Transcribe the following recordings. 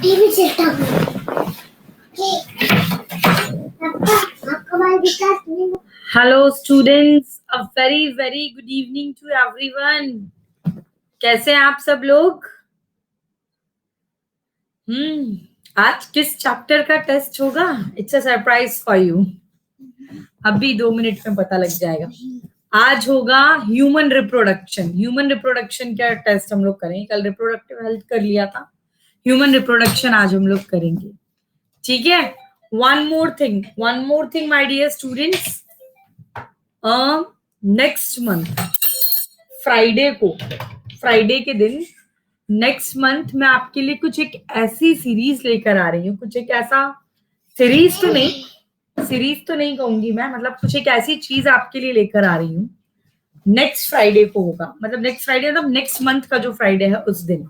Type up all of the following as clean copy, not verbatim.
TV चलता हूँ। Hello students, a very very good evening to everyone. कैसे हैं आप सब लोग? आज किस चैप्टर का टेस्ट होगा? It's a surprise for you. अभी 2 मिनट में पता लग जाएगा। आज होगा ह्यूमन रिप्रोडक्शन। ह्यूमन रिप्रोडक्शन का टेस्ट हम लोग करेंगे। कल रिप्रोडक्टिव हेल्थ कर लिया था, ह्यूमन रिप्रोडक्शन आज हम लोग करेंगे। ठीक है। One more thing my dear students, next month Friday के दिन नेक्स्ट मंथ मैं आपके लिए कुछ एक ऐसी सीरीज लेकर आ रही हूँ। कुछ एक ऐसा सीरीज तो नहीं कहूंगी मैं, मतलब कुछ एक ऐसी चीज आपके लिए लेकर आ रही हूँ। नेक्स्ट फ्राइडे को होगा, मतलब नेक्स्ट फ्राइडे मतलब नेक्स्ट मंथ का जो फ्राइडे है उस दिन,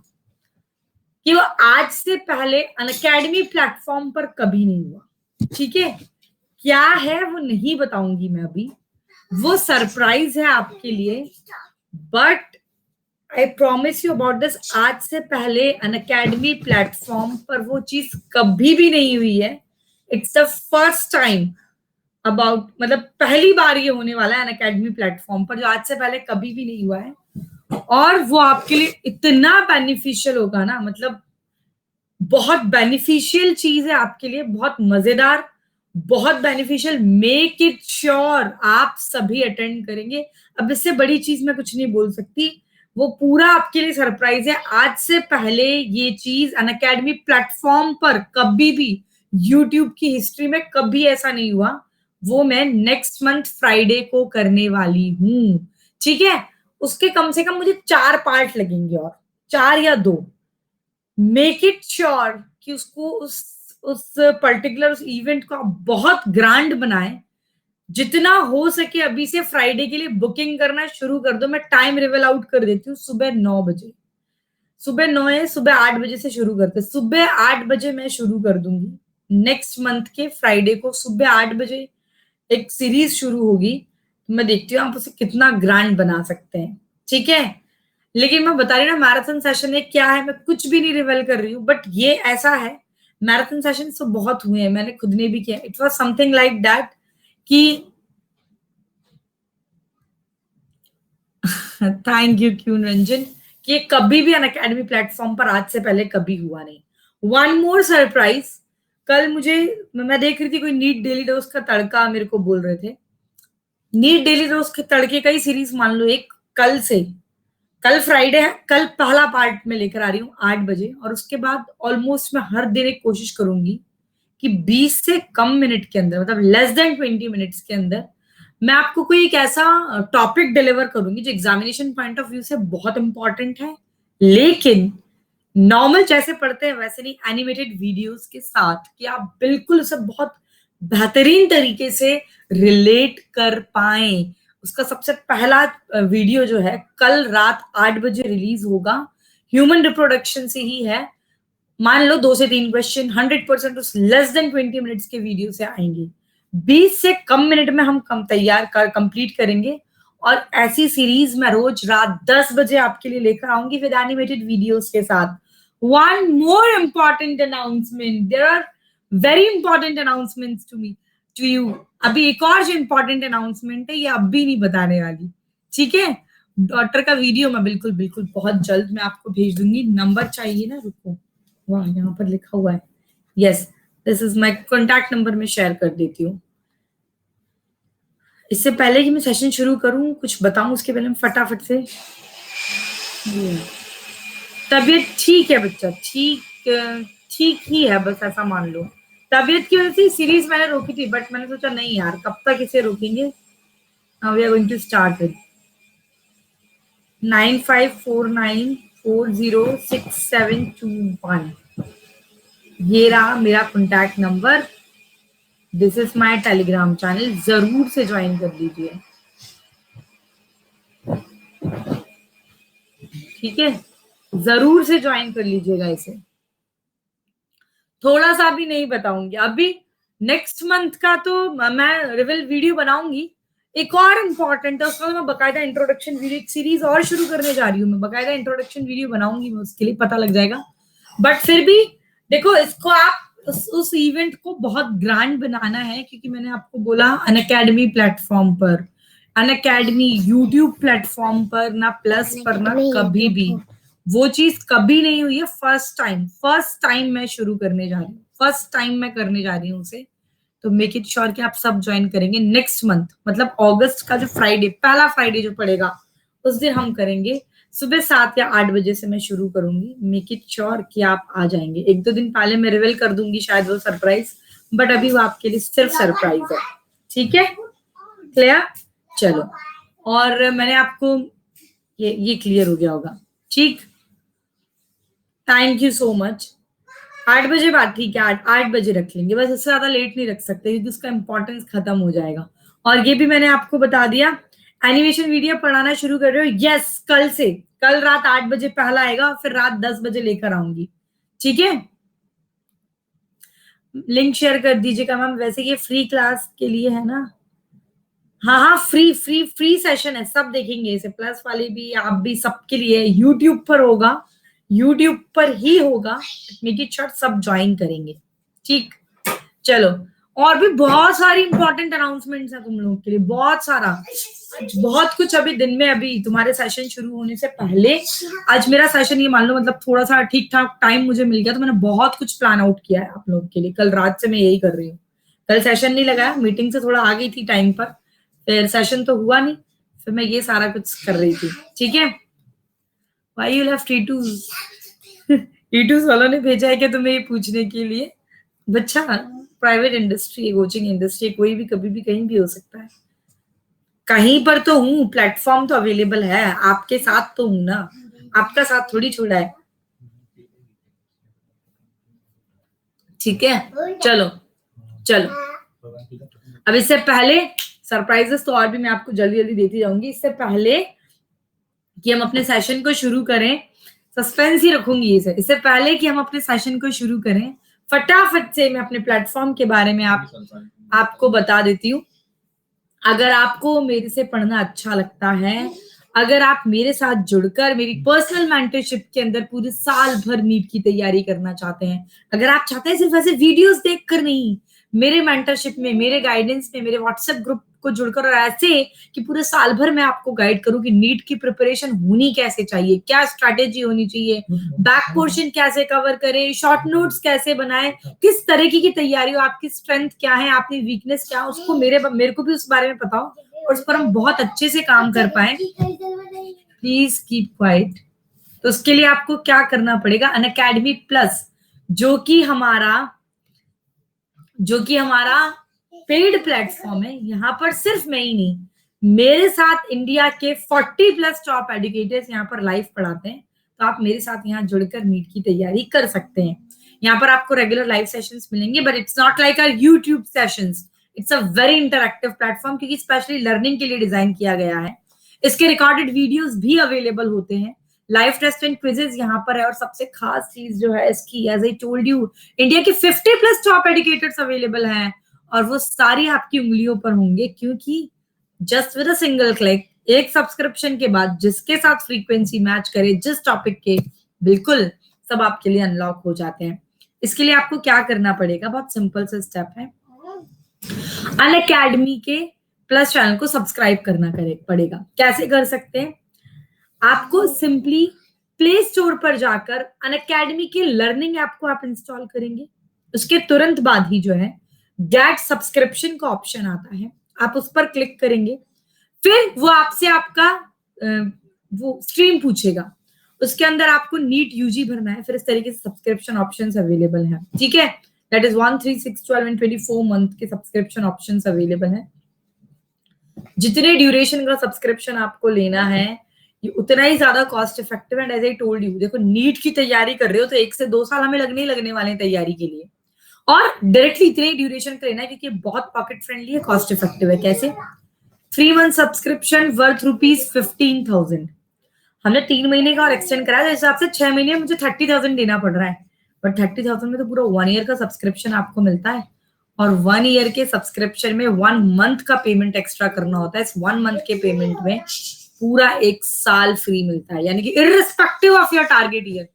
कि वो आज से पहले अनअकैडमी प्लेटफॉर्म पर कभी नहीं हुआ। ठीक है। क्या है वो नहीं बताऊंगी मैं अभी, वो सरप्राइज है आपके लिए। But I promise you about this, आज से पहले अनअकैडमी प्लेटफॉर्म पर वो चीज कभी भी नहीं हुई है। It's the first time about, मतलब पहली बार ये होने वाला है अनअकैडमी प्लेटफॉर्म पर, जो आज से पहले कभी भी नहीं हुआ है। और वो आपके लिए इतना बेनिफिशियल होगा ना, मतलब बहुत बेनिफिशियल चीज है आपके लिए, बहुत मजेदार, बहुत बेनिफिशियल। मेक इट श्योर आप सभी अटेंड करेंगे। अब इससे बड़ी चीज मैं कुछ नहीं बोल सकती, वो पूरा आपके लिए सरप्राइज है। आज से पहले ये चीज अनअकैडमी प्लेटफॉर्म पर कभी भी यूट्यूब की हिस्ट्री में कभी ऐसा नहीं हुआ। वो मैं नेक्स्ट मंथ फ्राइडे को करने वाली हूं। ठीक है। उसके कम से कम मुझे 4 पार्ट लगेंगे, और 4 या 2। मेक इट श्योर कि उसको उस पर्टिकुलर उस इवेंट को आप बहुत ग्रैंड बनाएं। जितना हो सके अभी से फ्राइडे के लिए बुकिंग करना शुरू कर दो। मैं टाइम रिवेल आउट कर देती हूँ। सुबह 9 बजे, सुबह 9 है, सुबह 8 बजे से शुरू करते। सुबह 8 बजे मैं शुरू कर दूंगी नेक्स्ट मंथ के फ्राइडे को। सुबह 8 बजे एक सीरीज शुरू होगी। मैं देखती हूँ आप उसे कितना ग्रैंड बना सकते हैं। ठीक है। लेकिन मैं बता रही ना, मैराथन सेशन है क्या है, मैं कुछ भी नहीं रिवेल कर रही हूँ। बट ये ऐसा है, मैराथन सेशन तो बहुत हुए हैं, मैंने खुद ने भी किया। It was something like that कि थैंक यू क्यों रंजन, कि ये कभी भी अनअकैडमी प्लेटफॉर्म पर आज से पहले कभी हुआ नहीं। वन मोर सरप्राइज, कल मुझे, मैं देख रही थी कोई नीट डेली डोज का तड़का मेरे को बोल रहे थे। नीट डेली डोज के तड़के का ही सीरीज मान लो एक, कल फ्राइडे है, कल पहला पार्ट में लेकर आ रही हूँ 8 बजे। और उसके बाद ऑलमोस्ट मैं हर दिन एक कोशिश करूंगी कि 20 से कम मिनट के अंदर, मतलब लेस देन 20 मिनट्स के अंदर, मैं आपको कोई एक ऐसा टॉपिक डिलीवर करूंगी जो एग्जामिनेशन पॉइंट ऑफ व्यू से बहुत इंपॉर्टेंट है, लेकिन नॉर्मल जैसे पढ़ते हैं वैसे नहीं, एनिमेटेड वीडियोस के साथ, कि आप बिल्कुल उसे बहुत बेहतरीन तरीके से रिलेट कर पाए। उसका सबसे पहला वीडियो जो है कल रात 8 बजे रिलीज होगा, ह्यूमन रिप्रोडक्शन से ही है। मान लो 2 से 3 क्वेश्चन 100% उस लेस देन 20 मिनट्स के वीडियो से आएंगे। 20 से कम मिनट में हम तैयार कर कंप्लीट करेंगे। और ऐसी सीरीज मैं रोज रात 10 बजे आपके लिए लेकर आऊंगी विद एनिमेटेड वीडियोस के साथ। One more important announcement, there are very important announcements to you. अभी एक और जो इंपॉर्टेंट अनाउंसमेंट है, ये अब भी नहीं बताने वाली। ठीक है। डॉक्टर का वीडियो मैं बिल्कुल बिल्कुल बहुत जल्द मैं आपको भेज दूंगी। नंबर चाहिए ना, रुको, वाह यहाँ पर लिखा हुआ है, yes, this is my contact number, में शेयर कर देती हूँ। इससे पहले कि मैं सेशन शुरू करूं, कुछ बताऊं उसके पहले मैं फटाफट से। तबीयत ठीक है बच्चा, ठीक ही है, बस ऐसा मान लो। तबीयत की वजह से सीरीज मैंने रोकी थी, बट मैंने सोचा नहीं यार, कब तक इसे रोकेंगे। Now we are going to start with 9549406721। ये रहा मेरा contact number. This is my Telegram channel, जरूर से ज्वाइन कर लीजिए। ठीक है, जरूर से ज्वाइन कर लीजिएगा इसे। थोड़ा सा भी नहीं बताऊंगी अभी। नेक्स्ट मंथ का तो मैं रिविल वीडियो बनाऊंगी। एक और इम्पॉर्टेंट है, उसका तो मैं बकायदा इंट्रोडक्शन वीडियो, एक सीरीज और शुरू करने जा रही हूँ मैं, बकायदा इंट्रोडक्शन वीडियो बनाऊंगी मैं, उसके लिए पता लग जाएगा। बट फिर भी देखो इसको आप उस इवेंट को बहुत ग्रैंड बनाना है, क्योंकि मैंने आपको बोला अनअकैडमी प्लेटफॉर्म पर, अनअकैडमी यूट्यूब प्लेटफॉर्म पर, ना प्लस पर, ना कभी भी वो चीज कभी नहीं हुई है। फर्स्ट टाइम मैं शुरू करने जा रही हूँ, फर्स्ट टाइम मैं करने जा रही हूँ उसे। तो मेक इट श्योर कि आप सब ज्वाइन करेंगे नेक्स्ट मंथ, मतलब अगस्त का जो फ्राइडे, पहला फ्राइडे जो पड़ेगा उस दिन हम करेंगे। सुबह 7 या 8 बजे से मैं शुरू करूंगी। मेक इट श्योर कि आप आ जाएंगे। 1-2 दिन पहले मैं रिवील कर दूंगी शायद वो सरप्राइज, बट अभी वो आपके लिए सिर्फ सरप्राइज है, ठीक है? क्लियर? चलो, और मैंने आपको ये क्लियर हो गया होगा, ठीक? Thank you so much. 8 बजे बात, ठीक है, 8 बजे रख लेंगे, बस इससे ज्यादा लेट नहीं रख सकते क्योंकि उसका इंपॉर्टेंस खत्म हो जाएगा। और ये भी मैंने आपको बता दिया, एनिमेशन वीडियो पढ़ाना शुरू कर रहे हो? यस, कल से, कल रात 8 बजे पहला आएगा, फिर रात 10 बजे लेकर आऊंगी, ठीक है? लिंक शेयर कर दीजिएगा मैम। वैसे ये फ्री क्लास के लिए है ना? हाँ हाँ, फ्री सेशन है, सब देखेंगे इसे, प्लस वाले भी, आप भी, सबके लिए यूट्यूब पर होगा, यूट्यूब पर ही होगा। मेक इट श्योर सब ज्वाइन करेंगे, ठीक? चलो, और भी बहुत सारी इंपॉर्टेंट अनाउंसमेंट्स है तुम लोगों के लिए, बहुत सारा, बहुत कुछ। अभी दिन में, अभी तुम्हारे सेशन शुरू होने से पहले, आज मेरा सेशन, ये मान लो, मतलब थोड़ा सा ठीक ठाक टाइम मुझे मिल गया तो मैंने बहुत कुछ प्लान आउट किया है आप लोगों के लिए। कल रात से मैं यही कर रही हूँ। कल सेशन नहीं लगाया, मीटिंग से थोड़ा आ गई थी टाइम पर, फिर सेशन तो हुआ नहीं, फिर मैं ये सारा कुछ कर रही थी, ठीक है? Why you left E2s? E2s वालों ने भेजा है क्या तुम्हें ये पूछने के लिए? बच्चा, प्राइवेट इंडस्ट्री, कोचिंग इंडस्ट्री, कोई भी कभी भी कहीं भी हो सकता है। कहीं पर तो हूँ, प्लेटफॉर्म तो अवेलेबल है, आपके साथ तो हूँ ना, आपका साथ थोड़ी छोड़ा है, ठीक है? चलो चलो, अब इससे पहले सरप्राइजेस तो और भी मैं आपको जल्दी जल्दी देती जाऊंगी। इससे पहले कि हम अपने सेशन को शुरू करें, सस्पेंस ही रखूंगी इसे, इससे पहले कि हम अपने सेशन को शुरू करें, फटाफट से मैं अपने प्लेटफॉर्म के बारे में आपको बता देती हूँ। अगर आपको मेरे से पढ़ना अच्छा लगता है, अगर आप मेरे साथ जुड़कर मेरी पर्सनल मेंटरशिप के अंदर पूरे साल भर नीट की तैयारी करना चाहते हैं, अगर आप चाहते हैं सिर्फ ऐसे वीडियोस देखकर नहीं, मेरे मेंटरशिप में, मेरे गाइडेंस में, मेरे व्हाट्सएप ग्रुप को जुड़कर, और ऐसे कि पूरे साल भर मैं आपको गाइड करूं कि नीट की प्रिपरेशन होनी कैसे चाहिए, क्या स्ट्रैटेजी होनी चाहिए, बैक पोर्शन कैसे कवर करें, शॉर्ट नोट्स कैसे बनाएं, किस तरीके की तैयारी हो, आपकी स्ट्रेंथ क्या है, आपकी वीकनेस क्या है, उसको मेरे को भी उस बारे में पता हो और उस पर हम बहुत अच्छे से काम कर पाए। Please keep quiet. तो उसके लिए आपको क्या करना पड़ेगा? अनअकैडमी प्लस, जो कि हमारा पेड प्लेटफॉर्म है। यहाँ पर सिर्फ मैं ही नहीं, मेरे साथ इंडिया के 40+ टॉप एजुकेटर्स यहाँ पर लाइव पढ़ाते हैं, तो आप मेरे साथ यहाँ जुड़कर नीट की तैयारी कर सकते हैं। यहाँ पर आपको रेगुलर लाइव सेशंस मिलेंगे, but it's not like our YouTube sessions, it's a very interactive platform, क्योंकि स्पेशली लर्निंग के लिए डिजाइन किया गया है। इसके रिकॉर्डेड वीडियोस भी अवेलेबल होते हैं, लाइव टेस्ट एंड क्विजेस यहाँ पर है, और सबसे खास चीज जो है इसकी, as I told you, India के 50+ टॉप एजुकेटर्स अवेलेबल हैं, और वो सारी आपकी उंगलियों पर होंगे, क्योंकि just with a single click, एक सब्सक्रिप्शन के बाद जिसके साथ फ्रीक्वेंसी मैच करे, जिस टॉपिक के, बिल्कुल सब आपके लिए अनलॉक हो जाते हैं। इसके लिए आपको क्या करना पड़ेगा? बहुत सिंपल सा स्टेप है, अनअकैडमी के प्लस चैनल को सब्सक्राइब करना पड़ेगा। कैसे कर सकते हैं? आपको सिंपली प्ले स्टोर पर जाकर अनअकैडमी के लर्निंग ऐप को आप इंस्टॉल करेंगे, उसके तुरंत बाद ही जो है गेट सब्सक्रिप्शन का ऑप्शन आता है, आप उस पर क्लिक करेंगे, फिर वो आपसे आपका वो स्ट्रीम पूछेगा, उसके अंदर आपको नीट यूजी भरना है, फिर इस तरीके से सब्सक्रिप्शन ऑप्शंस अवेलेबल हैं, ठीक है? दैट इज 1, 3, 6, 12 एंड 24 मंथ के सब्सक्रिप्शन ऑप्शंस अवेलेबल हैं। जितने ड्यूरेशन का सब्सक्रिप्शन आपको लेना है, ये उतना ही ज्यादा cost effective, and as I told you, देखो नीट की तैयारी कर रहे हो तो 1 से 2 साल हमें लगने वाले हैं तैयारी के लिए, और डायरेक्टली इतने ड्यूरेशन का लेना है क्योंकि बहुत पॉकेट फ्रेंडली है, कॉस्ट इफेक्टिव है। कैसे? 3 मंथ सब्सक्रिप्शन वर्थ ₹15,000। हमने 3 महीने का और एक्सटेंड कराया, तो इस हिसाब से 6 महीने मुझे 30,000 देना पड़ रहा है, बट 30,000 में तो पूरा 1 ईयर का सब्सक्रिप्शन आपको मिलता है, और 1 ईयर के सब्सक्रिप्शन में 1 मंथ का पेमेंट एक्स्ट्रा करना होता है। इस 1 मंथ के पेमेंट में पूरा 1 साल फ्री मिलता है, यानी कि irrespective of your target year,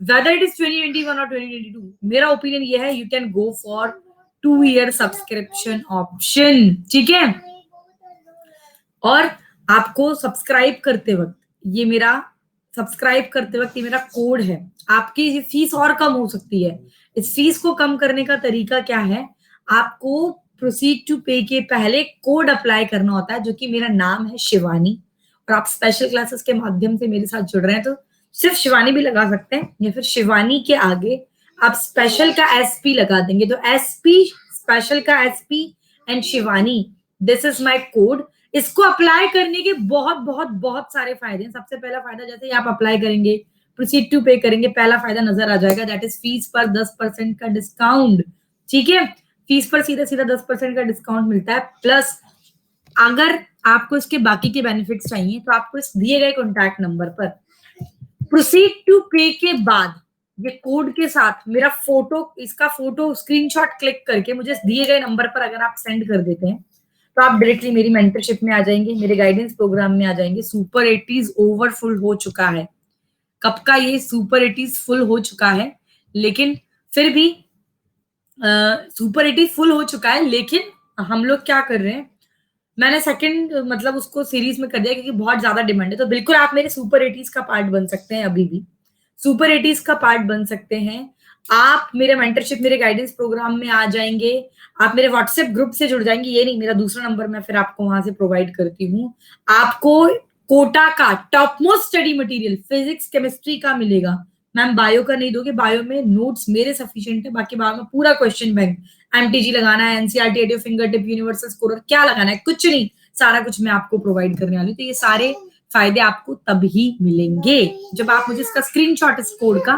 whether it is 2021 or 2022, मेरा ओपिनियन ये है, you can go for 2 year subscription option, ठीक है। और आपको सब्सक्राइब करते वक्त ये मेरा कोड है, आपकी ये फीस और कम हो सकती है। इस फीस को कम करने का तरीका क्या है, आपको प्रोसीड टू पे के पहले कोड अप्लाई करना होता है, जो कि मेरा नाम है शिवानी, और आप स्पेशल क्लासेस के माध्यम से मेरे साथ जुड़ रहे हैं तो सिर्फ शिवानी भी लगा सकते हैं, या फिर शिवानी के आगे आप स्पेशल का एसपी लगा देंगे, तो एसपी, स्पेशल का SP and Shivani, this is my code. इसको अप्लाई करने के बहुत बहुत बहुत सारे फायदे हैं। सबसे पहला फायदा, जैसे ही आप अप्लाई करेंगे, प्रोसीड टू पे करेंगे, पहला फायदा नजर आ जाएगा, दैट इज फीस पर 10% का डिस्काउंट, ठीक है। फीस पर सीधा सीधा 10% का डिस्काउंट मिलता है। प्लस अगर आपको इसके बाकी के बेनिफिट्स चाहिए तो आपको इस दिए गए कॉन्टैक्ट नंबर पर प्रोसीड टू पे के बाद ये कोड के साथ मेरा फोटो, इसका फोटो स्क्रीनशॉट क्लिक करके मुझे इस दिए गए नंबर पर अगर आप सेंड कर देते हैं तो आप डायरेक्टली मेरी मेंटरशिप में आ जाएंगे, मेरे गाइडेंस प्रोग्राम में आ जाएंगे। सुपर 80s ओवर फुल हो चुका है, कब का ये सुपर 80s फुल हो चुका है, लेकिन फिर भी सुपर 80s फुल हो चुका है, लेकिन हम लोग क्या कर रहे हैं, मैंने सेकंड मतलब उसको सीरीज में कर दिया क्योंकि बहुत ज्यादा डिमांड है। तो बिल्कुल आप मेरे सुपर 80s का पार्ट बन सकते हैं, अभी भी सुपर 80s का पार्ट बन सकते हैं। आप मेरे मेंटरशिप, मेरे गाइडेंस प्रोग्राम में आ जाएंगे, आप मेरे व्हाट्सएप ग्रुप से जुड़ जाएंगे, ये नहीं, मेरा दूसरा नंबर मैं फिर आपको वहां से प्रोवाइड करती हूँ। आपको कोटा का top most study material physics chemistry का मिलेगा। मैम बायो का नहीं दोगे, बायो में नोट्स मेरे सफिशिएंट है, बाकी बायो में पूरा क्वेश्चन बैंक, एमटीजी लगाना है, NCERT at your finger tip, universal scorer क्या लगाना है, कुछ नहीं, सारा कुछ मैं आपको प्रोवाइड करने वाली हूँ। तो ये सारे फायदे आपको तभी मिलेंगे जब आप मुझे इसका स्क्रीनशॉट इस कोड का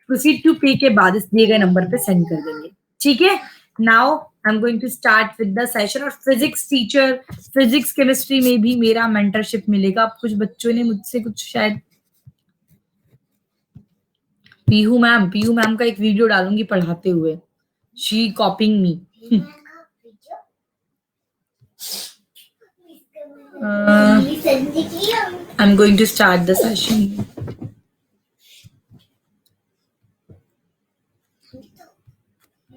प्रोसीड टू पे के बाद इस दिए गए नंबर पे सेंड कर देंगे, ठीक है। Now I am going to start with the session. और फिजिक्स टीचर, फिजिक्स केमिस्ट्री में भी मेरा मेंटरशिप मिलेगा। कुछ बच्चों ने मुझसे कुछ शायद, पीहू मैम का एक वीडियो डालूंगी पढ़ाते हुए, she कॉपिंग me. I'm going to start the session.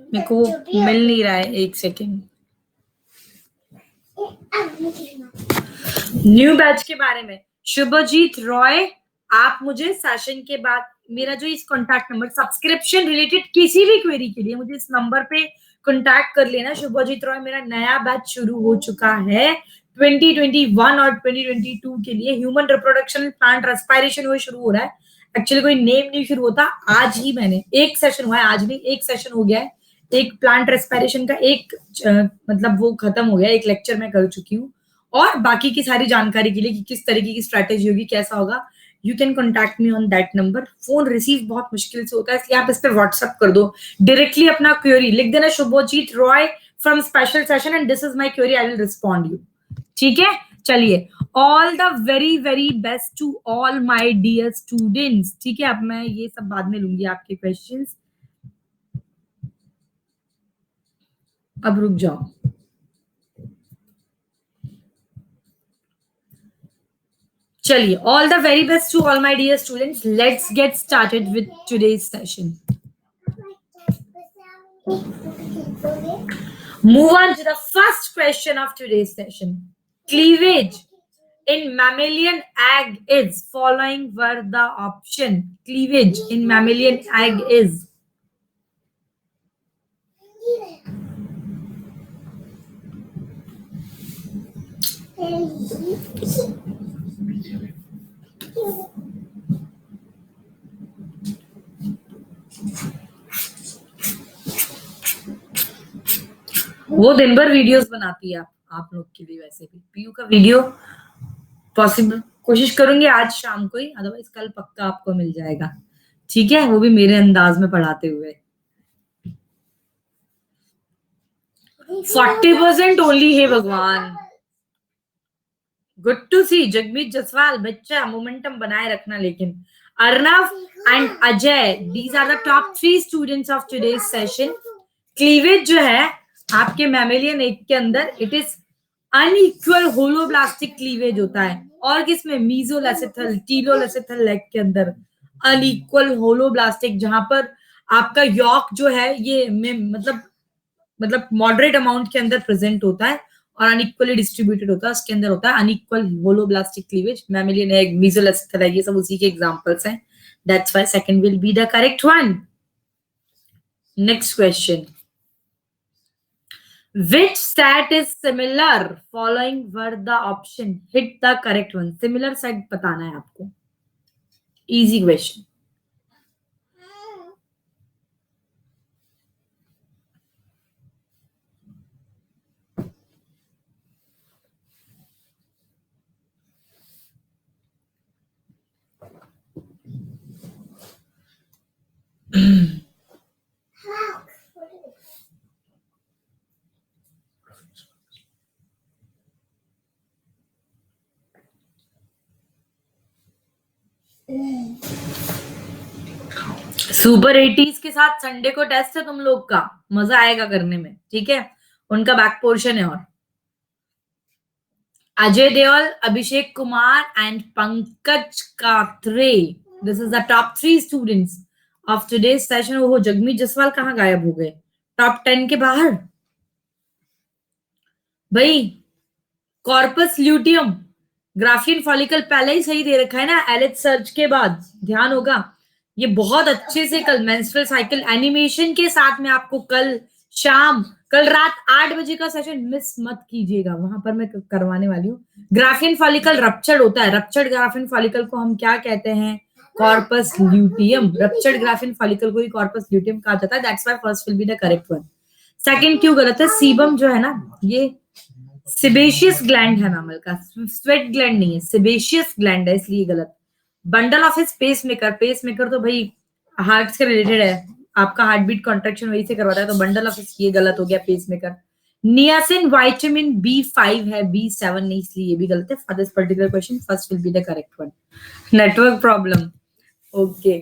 मेरे को मिल नहीं रहा है, एक सेकेंड। न्यू बैच के बारे में, शुभजीत रॉय, आप मुझे सेशन के बाद मेरा जो इस कॉन्टैक्ट नंबर, सब्सक्रिप्शन रिलेटेड किसी भी क्वेरी के लिए मुझे इस नंबर पे कॉन्टैक्ट कर लेना। शुभजीत रॉय, मेरा नया बैच शुरू हो चुका है 2021 और 2022 के लिए। ह्यूमन रिप्रोडक्शन प्लांट रेस्पिरेशन वो शुरू हो रहा है, एक्चुअली कोई नेम नहीं शुरू होता। आज ही मैंने एक सेशन हुआ है, आज नहीं एक सेशन हो गया है, एक प्लांट रेस्पिरेशन का एक मतलब वो खत्म हो गया, एक लेक्चर मैं कर चुकी हूँ। और बाकी की सारी जानकारी के लिए कि किस तरीके की स्ट्रेटेजी होगी, कैसा होगा, you can contact me on that number. Phone receive बहुत मुश्किल से होता है, इसलिए आप इस पर व्हाट्सएप कर दो, डायरेक्टली अपना क्वेरी लिख देना, Shubhajit Roy from special session and this is my query, I will respond you, ठीक है। चलिए, all the very very best to all my dear students, ठीक है। अब मैं ये सब बाद में लूंगी आपके क्वेश्चंस, अब रुक जाओ। चलिए, all the very best to all my dear students, let's get started with today's session. Move on to the first question of today's session. Cleavage in mammalian egg is, following were the option. Cleavage in mammalian egg is. वो दिन भर videos बनाती है आप लोग के लिए। वैसे भी पीयू का वीडियो पॉसिबल कोशिश करूंगी आज शाम को ही, अदरवाइज कल पक्का आपको मिल जाएगा, ठीक है, वो भी मेरे अंदाज में पढ़ाते हुए। 40% ओनली है भगवान, good to see. Jagmeet Jaswal, बच्चा मोमेंटम बनाए रखना। लेकिन Arnav and Ajay, these are the top 3 students of today's session. Cleavage जो है आपके मैमेलियन एग के अंदर, it is unequal holoblastic cleavage होता है। और किसमें, मीजोलेसिथल, टीलोलेसिथल लेग के अंदर अनइक्वल होलोब्लास्टिक, जहां पर आपका यॉर्क जो है ये मतलब मॉडरेट अमाउंट के अंदर प्रेजेंट होता है और अनइक्वली डिस्ट्रीब्यूटेड होता है, उसके अंदर होता है unequal holoblastic cleavage, mammalian egg, mesolecithal है, ये सब उसी के एग्जांपल्स हैं. That's why second will be the correct one. Next question. Which set is similar? Following were the option. Hit the correct one. Similar set बताना है आपको. Easy question. Super 80s के साथ संडे को टेस्ट है तुम लोग का, मजा आएगा करने में, ठीक है. उनका बैक पोर्शन है. और Ajay Deol, Abhishek Kumar and Pankaj Katre, this is the top 3 students of today's session. वो जगमीत जसवाल कहाँ गायब हो गए? टॉप 10 के बाहर भाई. कॉर्पस ल्यूटियम, ग्राफियन फॉलिकल पहले ही सही दे रखा है ना, एलएच सर्च के बाद ध्यान होगा. ये बहुत अच्छे से कल मेंस्ट्रुअल साइकिल एनिमेशन के साथ में आपको कल शाम, कल रात 8 बजे का सेशन मिस मत कीजिएगा, वहां पर मैं करवाने वाली हूँ. ग्राफियन फॉलिकल रप्चर्ड होता है. रप्चर्ड ग्राफियन फॉलिकल को हम क्या कहते हैं? Corpus luteum. Ruptured Graafian follicle को ही कॉर्पस ल्यूटियम कहा जाता है. That's why first will be the correct one. Second क्यों गलत है? सीबम जो है ना, ये सिबेशियस ग्लैंड है मैमल का, स्वेट ग्लैंड नहीं है, सिबेशियस ग्लैंड है, इसलिए गलत. Bundle of his pacemaker, pacemaker तो भाई हार्ट से रिलेटेड है, आपका हार्ट बीट कॉन्ट्रैक्शन वही से करवाता है, तो बंडल ऑफ हिज, ये गलत हो गया पेसमेकर. नियासिन विटामिन B5 है, B7 नहीं, इसलिए ये भी गलत है. For this particular question first will be the correct one. Network problem. Okay,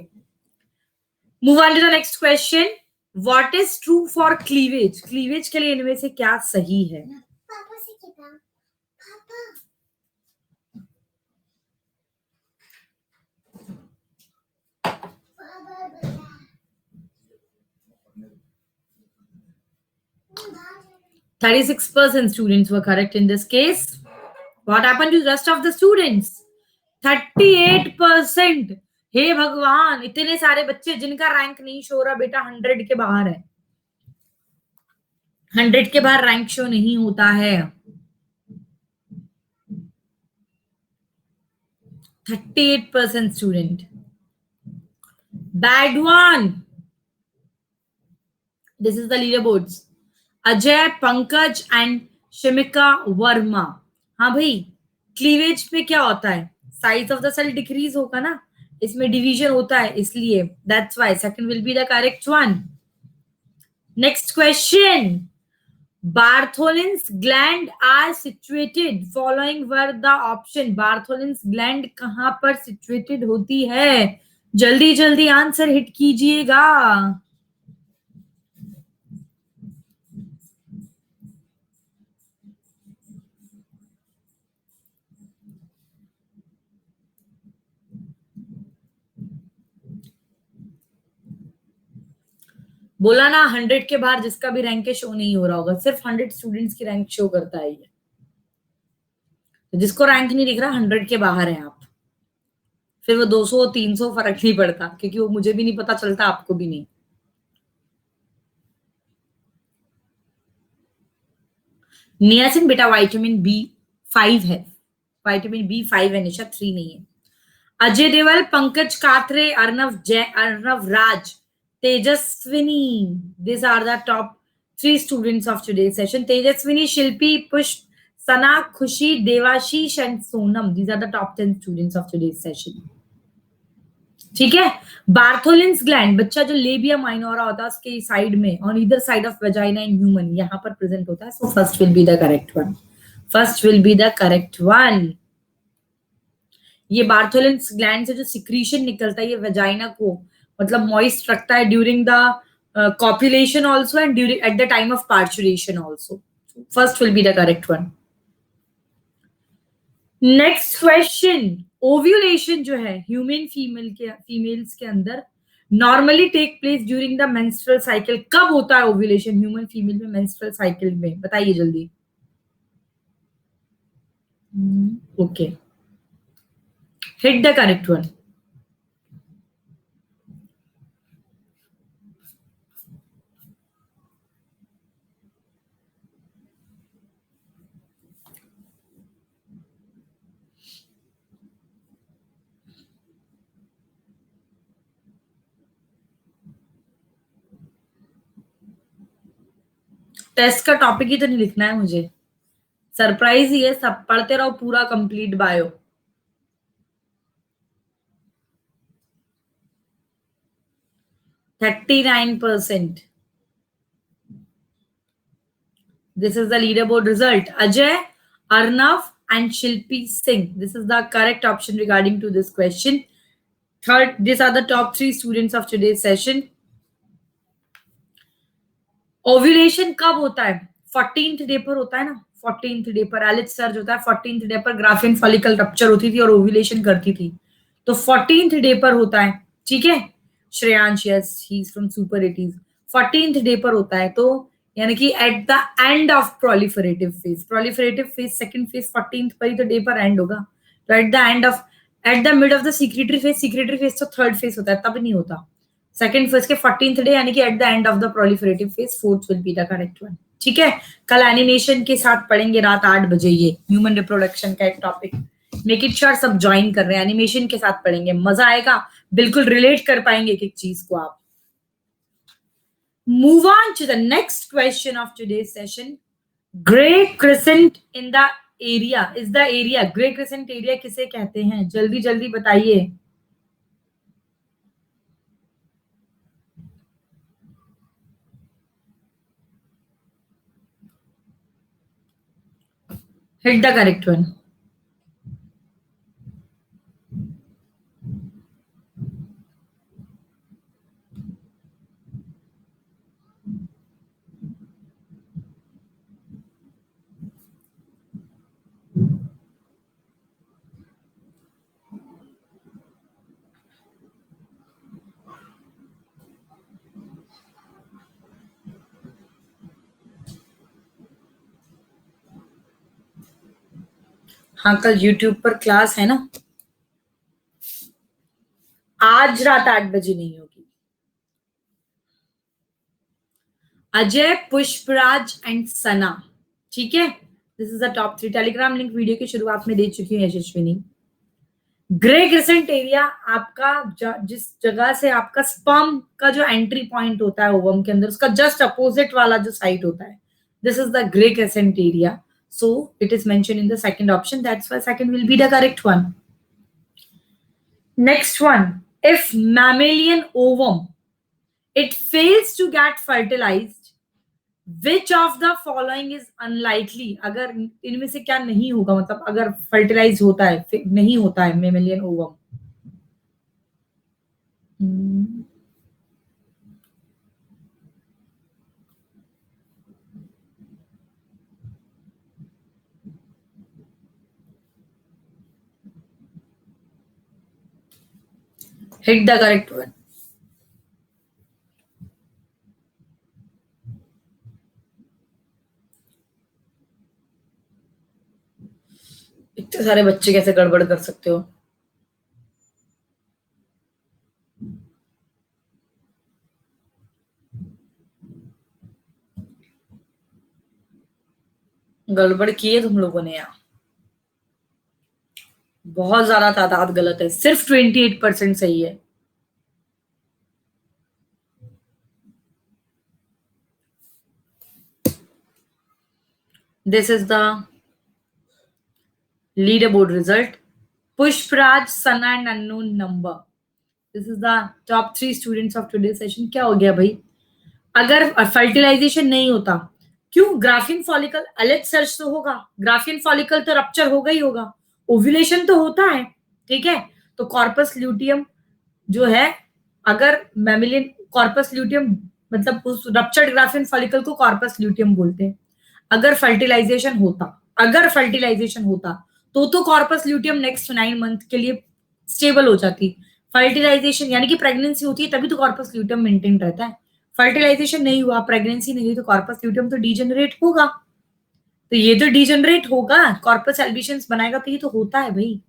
move on to the next question. What is true for cleavage? Cleavage के लिए इनमें से क्या सही है? 36% students were correct in this case. What happened to the rest of the students? 38%. हे भगवान, इतने सारे बच्चे जिनका रैंक नहीं शो रहा बेटा, 100 के बाहर है. 100 के बाहर रैंक शो नहीं होता है. 38% student. Bad one. This is the leaderboards. Ajay, Pankaj and Shimika Verma. हाँ भाई, क्लीवेज पे क्या होता है? Size of the cell decrease होगा ना, इसमें डिवीजन होता है, इसलिए that's why second will be the correct one. Next question. Bartholin's gland are situated. Following were the option. Bartholin's gland कहां पर सिचुएटेड होती है? जल्दी जल्दी आंसर हिट कीजिएगा. बोला ना, 100 के बाहर जिसका भी रैंक शो नहीं हो रहा होगा, सिर्फ 100 स्टूडेंट्स की रैंक शो करता है ये. तो जिसको रैंक नहीं दिख रहा, 100 के बाहर है आप, फिर वो 200 300 फर्क नहीं पड़ता, क्योंकि वो मुझे भी नहीं पता चलता, आपको भी नहीं. नियासिन बेटा विटामिन B5 है, विटामिन B5 है निशा, 3 नहीं है. अजय देवल, पंकज कात्रे, अर्नव राज, Tejaswini, these are the top 3 students of today's session. Tejaswini, Shilpi, Pushp, Sana, Khushi, Devashish and Sonam, these are the top 10 students of today's session. ठीक है. बार्थोलिन्स ग्लैंड, बच्चा जो labia minora होता है उसके साइड में, on either side of vagina in human, यहां पर प्रेजेंट होता है. So first will be the correct one. First will be the correct one. ये बार्थोलिन्स ग्लैंड से जो सिक्रीशन निकलता है, ये वेजाइना को मतलब मॉइस्ट रखता है during the copulation also and during at the time of parturition also. First will be the correct one. Next question. Ovulation जो है ह्यूमन फीमेल्स के अंदर normally take place during the menstrual cycle. कब होता है ovulation human female में menstrual cycle में? बताइए जल्दी. Okay, hit the correct one. Test का टॉपिक ही तो नहीं लिखना है मुझे, सरप्राइज ही है. सब पढ़ते रहो पूरा complete bio. %39. This is the leaderboard result. Ajay, Arnav, and Shilpi Singh. This is the correct option regarding to this question. Third, these are the top 3 students of today's session. Ovulation कब होता है? 14th day पर होता है ना. 14th day पर Ilyich surge होता है. 14th डे पर ग्राफिन फॉलिकल रप्चर होती थी और ओव्यूलेशन करती थी. तो 14th डे पर होता है. ठीक है Shreyansh, yes he is from super 80s. 14th day पर होता है. तो यानी कि eight the end of proliferative phase second phase 14th पर ही तो डे पर एंड होगा. तो at the mid of the secretory phase तो थर्ड फेज होता है, तब नहीं होता. सेकंड फेज के 14th डे यानी कि eight the end of the proliferative phase, fourth will be the correct one. ठीक है, कल एनिमेशन के साथ पढ़ेंगे रात 8 बजे ये ह्यूमन रिप्रोडक्शन का एक टॉपिक. मेक इट श्योर सब ज्वाइन कर रहे हैं, एनिमेशन के साथ पढ़ेंगे, मजा आएगा, बिल्कुल रिलेट कर पाएंगे एक एक चीज को आप. Move on to the next question of today's session. Gray crescent in the area is the area. Gray crescent area किसे कहते हैं? जल्दी जल्दी बताइए. Hit the correct one. हाँ, कल YouTube पर क्लास है ना, आज रात 8 बजे नहीं होगी. अजय, पुष्पराज एंड सना. ठीक है, this is the top 3. Telegram link video की शुरुआत में दे चुकी हूँ यशस्विनी. ग्रे क्रिसेंट एरिया आपका जिस जगह से आपका स्पर्म का जो एंट्री पॉइंट होता है ओवम के अंदर, उसका जस्ट अपोजिट वाला जो साइट होता है, this is the grey crescent area. So it is mentioned in the second option. That's why second will be the correct one. Next one. If mammalian ovum, it fails to get fertilized, which of the following is unlikely? अगर इनमें से क्या नहीं होगा, मतलब अगर fertilize होता है, नहीं होता है mammalian ovum. Hit the correct one. इतने सारे बच्चे कैसे गड़बड़ कर सकते हो? गड़बड़ की है तुम लोगों ने यहाँ, बहुत ज्यादा तादाद गलत है, सिर्फ 28% सही है. This is the leaderboard result. Pushpraj, Sana and unknown number. This is the top 3 students of today's session. क्या हो गया भाई? अगर फर्टिलाइजेशन नहीं होता, क्यों? ग्राफिन फॉलिकल एलेट सर्च तो होगा, ग्राफिन फॉलिकल तो रप्चर होगा ही होगा, ओव्यूलेशन तो होता है. ठीक है, तो कॉर्पस ल्यूटियम जो है, अगर मैमिलियन कॉर्पस ल्यूटियम मतलब उस रप्चर्ड ग्राफिन फॉलिकल को कॉर्पस ल्यूटियम बोलते हैं. अगर फर्टिलाइजेशन होता तो कॉर्पस ल्यूटियम नेक्स्ट 9 मंथ के लिए स्टेबल हो जाती। फर्टिलाइजेशन यानी कि प्रेगनेंसी होती है तभी तो कॉर्पस ल्यूटियम मेंटेन रहता है। फर्टिलाइजेशन नहीं हुआ, प्रेगनेंसी नहीं हुई, तो कॉर्पस ल्यूटियम तो डीजेनरेट होगा। तो ये तो डीजेनरेट होगा, कॉर्पस एल्बिशंस बनाएगा, तो ये तो होता है भाई।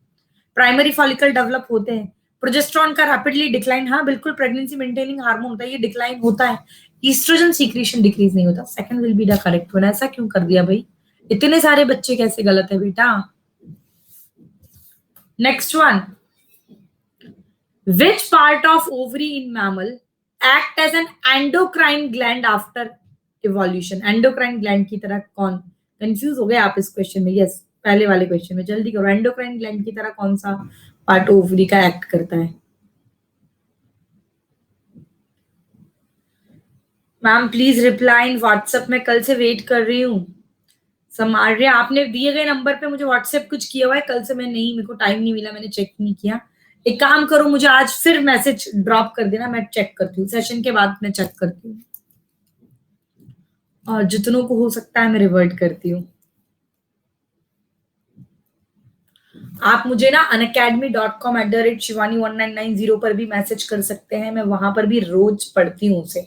प्राइमरी फॉलिकल डेवलप होते हैं। प्रोजेस्टेरॉन का रैपिडली डिक्लाइन, हाँ बिल्कुल, प्रेगनेंसी मेंटेनिंग हार्मोन होता है, ये डिक्लाइन होता है। ईस्ट्रोजन सीक्रेशन डिक्रीज नहीं होता। Second will be the correct one. ऐसा क्यों कर दिया भाई? इतने सारे बच्चे कैसे गलत है बेटा? Next one, which part of ovary in mammal act as an endocrine gland after evolution? endocrine gland की तरह कौन? कंफ्यूज हो गए आप इस क्वेश्चन में? यस, पहले वाले क्वेश्चन में जल्दी करो। एंडोक्राइन ग्लैंड की तरह कौन सा पार्ट ओवरी का एक्ट करता है? Ma'am please reply in WhatsApp में, कल से वेट कर रही हूँ। समार्या, आपने दिए गए नंबर पे मुझे व्हाट्सएप कुछ किया हुआ है, कल से मैं नहीं, मेरे को टाइम नहीं मिला, मैंने चेक नहीं किया। एक काम करो, मुझे आज फिर मैसेज ड्रॉप कर देना, मैं चेक करती हूँ, सेशन के बाद मैं चेक करती हूँ, और जितनों को हो सकता है मैं रिवर्ट करती हूँ। आप मुझे ना unacademy.com@shivani1990 पर भी मैसेज कर सकते हैं, मैं वहां पर भी रोज पढ़ती हूँ उसे,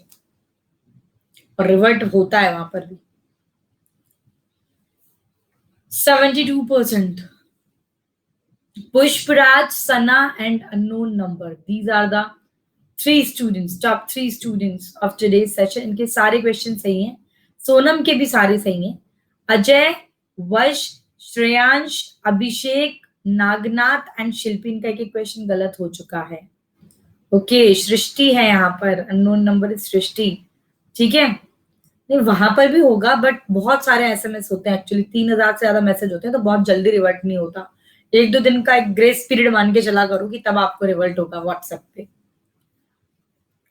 और रिवर्ट होता है वहां पर भी। 72%. Pushparaj, Sana, and unknown number. These are the three students, top 3 students of today's session. इनके सारे क्वेश्चन सही हैं, सोनम के भी सारे सही हैं। अजय, वश, श्रेयांश, अभिषेक, नागनाथ एंड शिल्पी, इनका एक क्वेश्चन गलत हो चुका है। ओके, सृष्टि है यहाँ पर, अननोन नंबर सृष्टि, ठीक है। नहीं, वहां पर भी होगा, बट बहुत सारे एसएमएस होते हैं एक्चुअली, 3000 से ज्यादा मैसेज होते हैं, तो बहुत जल्दी रिवर्ट नहीं होता। 1-2 दिन का एक ग्रेस पीरियड मान के चला करो कि तब आपको रिवर्ट होगा व्हाट्सएप पे।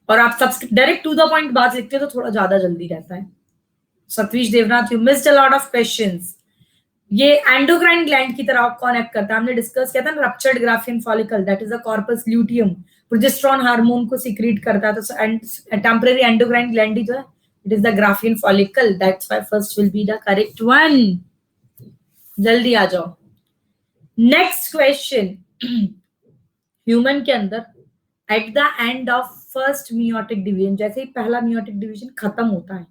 और आप सब डायरेक्ट टू द पॉइंट बात लिखते हो तो थोड़ा ज्यादा जल्दी रहता है। Satish Devnath, you missed a lot of questions. ये एंडोक्राइन ग्लैंड की तरह कौन एक्ट करता है? हमने डिस्कस किया था ना, ruptured Graafian follicle, that is the corpus luteum, progesterone hormone को सीक्रेट करता है। तो टेम्पररी एंडोक्राइन ग्लैंड ही तो है, it is the Graafian follicle, that's why first will be the correct one. जल्दी आ जाओ। नेक्स्ट क्वेश्चन, ह्यूमन के अंदर at the end of first meiotic division, जैसे ही पहला मियोटिक डिवीजन खत्म होता है,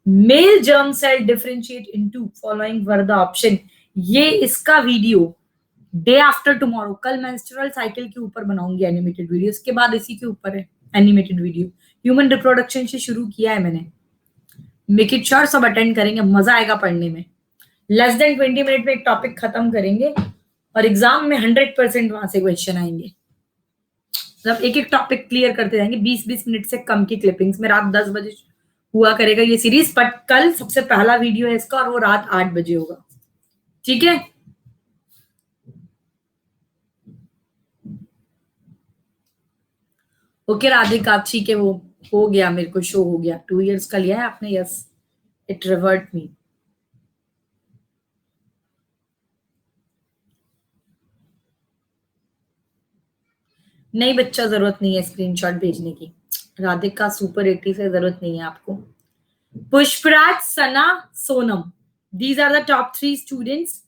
male germ cell differentiate into following were the option. ये इसका वीडियो डे आफ्टर टुमारो, कल मेंस्ट्रुअल साइकिल के ऊपर बनाऊंगी एनिमेटेड वीडियो, इसके बाद इसी के ऊपर है एनिमेटेड वीडियो। ह्यूमन रिप्रोडक्शन से शुरू किया है मैंने, मेक इट श्योर सब अटेंड करेंगे, मजा आएगा पढ़ने में। लेस देन 20 मिनट में एक टॉपिक खत्म करेंगे, और एग्जाम में 100% वहां से क्वेश्चन आएंगे। मतलब एक एक टॉपिक क्लियर करते जाएंगे, 20-20 मिनट से कम की क्लिपिंग्स में। रात 10 बजे हुआ करेगा ये सीरीज, बट कल सबसे पहला वीडियो है इसका, और वो रात 8 बजे होगा, ठीक है। ओके राधिका, ठीक है, वो हो गया, मेरे को शो हो गया। 2 इयर्स का लिया है आपने, यस, इट रिवर्ट मी। नहीं बच्चा, जरूरत नहीं है स्क्रीनशॉट भेजने की। राधिका सुपर 80 से जरूरत नहीं है आपको। Pushpraj, Sana, Sonam, these are the top 3 students.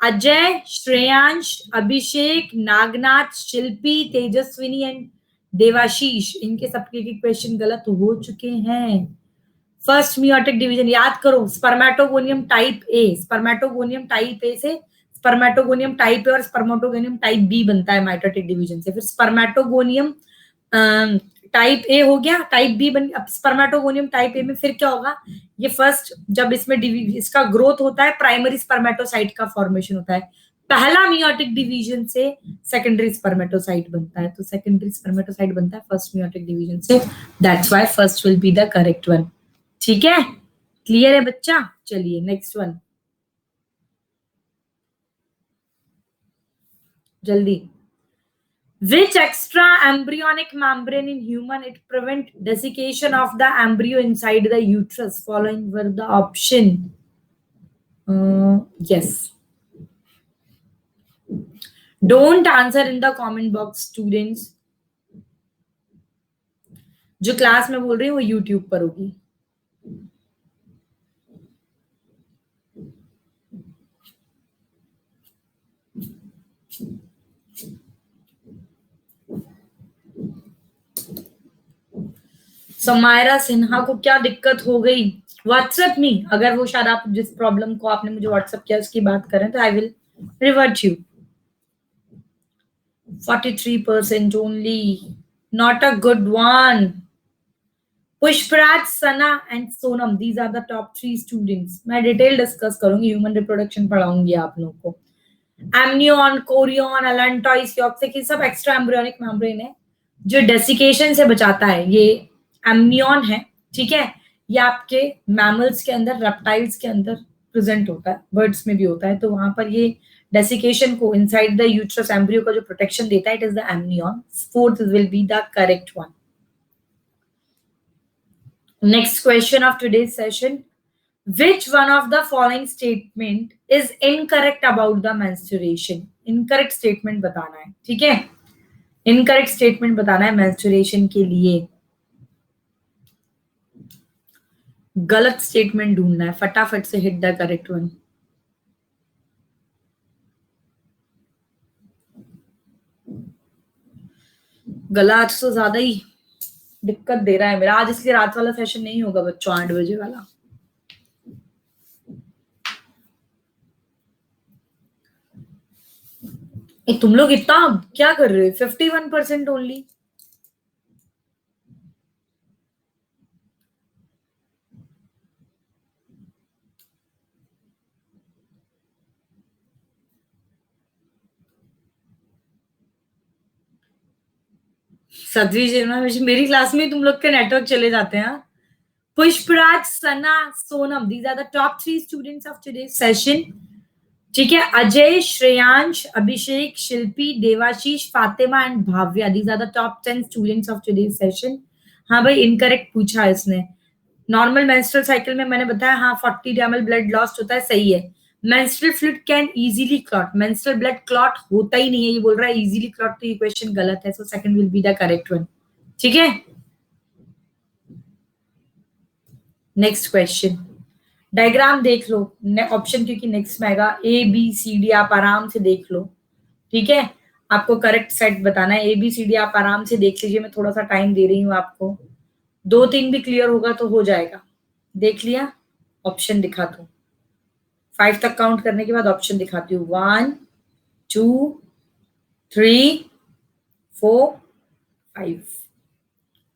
Ajay, Shreyansh, Abhishek, Nagnath, Shilpi, Tejaswini and Devashish, इनके सबके के क्वेश्चन गलत हो चुके हैं। फर्स्ट मियोटिक डिवीजन याद करो, spermatogonium type A, spermatogonium type A से स्पर्मेटोगोनियम टाइप ए और स्पर्मेटोगोनियम टाइप बी बनता है माइटोटिक डिवीजन से। फिर स्पर्मेटोगोनियम टाइप ए हो गया, टाइप बी बन, अब स्पर्मेटोगोनियम टाइप ए में फिर क्या होगा? ये फर्स्ट, जब इसमें इसका ग्रोथ होता है, प्राइमरी स्पर्मेटोसाइट का फॉर्मेशन होता है, पहला मियोटिक डिवीजन से सेकेंडरी स्पर्मेटोसाइट बनता है, तो सेकेंडरी स्पर्मेटोसाइट बनता है फर्स्ट मियोटिक डिवीजन से, that's why first will be the correct one, ठीक है। क्लियर है बच्चा? चलिए नेक्स्ट वन, जल्दी। Which extra embryonic membrane in human it prevent desiccation of the embryo inside the uterus? Following were the option. Yes. Don't answer in the comment box, students. जो class में बोल रही हूँ वो यूट्यूब पर होगी। समायरा सिन्हा को क्या दिक्कत हो गई? व्हाट्सएप नहीं, अगर वो शायद आप जिस प्रॉब्लम को आपने मुझे व्हाट्सएप किया उसकी बात करें तो I will revert you. 43% only. Not a good one. Pushpraj, Sana and Sonam, these are the top 3 students. मैं डिटेल डिस्कस करूंगी, ह्यूमन रिप्रोडक्शन पढ़ाऊंगी आप लोगों को. एमनियन, कोरियन, एलेंटॉइस, योक्सिक, ये सब एक्स्ट्रा एम्ब्रियोनिक मेम्ब्रेन है जो डेसिकेशन से बचाता है. ये एमनियन है, ठीक है. ये आपके मैमल्स के अंदर, रेप्टाइल्स के अंदर प्रेजेंट होता है, बर्ड्स में भी होता है. तो वहां पर ये डेसिकेशन को इनसाइड द यूट्रस एम्ब्रियो का जो प्रोटेक्शन देता है, it is the amnion. Fourth will be the correct one. Next question of today's session. Which one of the following statement is incorrect about the menstruation? Incorrect statement बताना है, ठीक है. Incorrect statement बताना है menstruation के लिए. गलत statement ढूंढना है, फटाफट से hit the correct one. गला आज तो ज्यादा ही दिक्कत दे रहा है मेरा आज, इसलिए रात वाला सेशन नहीं होगा बच्चों, 8 बजे वाला. तुम लोग इतना क्या कर रहे हो? 51% ओनली. सदवी शर्मा, मेरी क्लास में तुम लोग के नेटवर्क चले जाते हैं. Pushpraj, Sana, Sonam, these are the top 3 students of today's session. ठीक है. Ajay, Shreyansh, Abhishek, Shilpi, Devashish, Fatima and Bhavya, these are the top 10 students of today's session. हाँ भाई, इनकरेक्ट पूछा इसने. नॉर्मल मेंस्ट्रुअल साइकिल में मैंने बताया, हाँ 40 ml ब्लड लॉस्ट होता है, सही है. Menstrual fluid can easily clot, menstrual blood clot होता ही नहीं है, ये बोल रहा है इजीली क्लॉट, तो ये क्वेश्चन गलत है. So second will be the correct one. ठीक है. Next question. डायग्राम देख लो, ऑप्शन क्योंकि नेक्स्ट में आएगा. ए बी सी डी आप आराम से देख लो, ठीक है. आपको करेक्ट सेट बताना है. ए बी सी डी आप आराम से देख लीजिए, मैं थोड़ा सा टाइम दे रही हूँ आपको. 2-3 भी क्लियर होगा तो हो जाएगा. देख लिया? ऑप्शन दिखा दो. 5 तक काउंट करने के बाद ऑप्शन दिखाती हूँ. 1 2 3 4 5.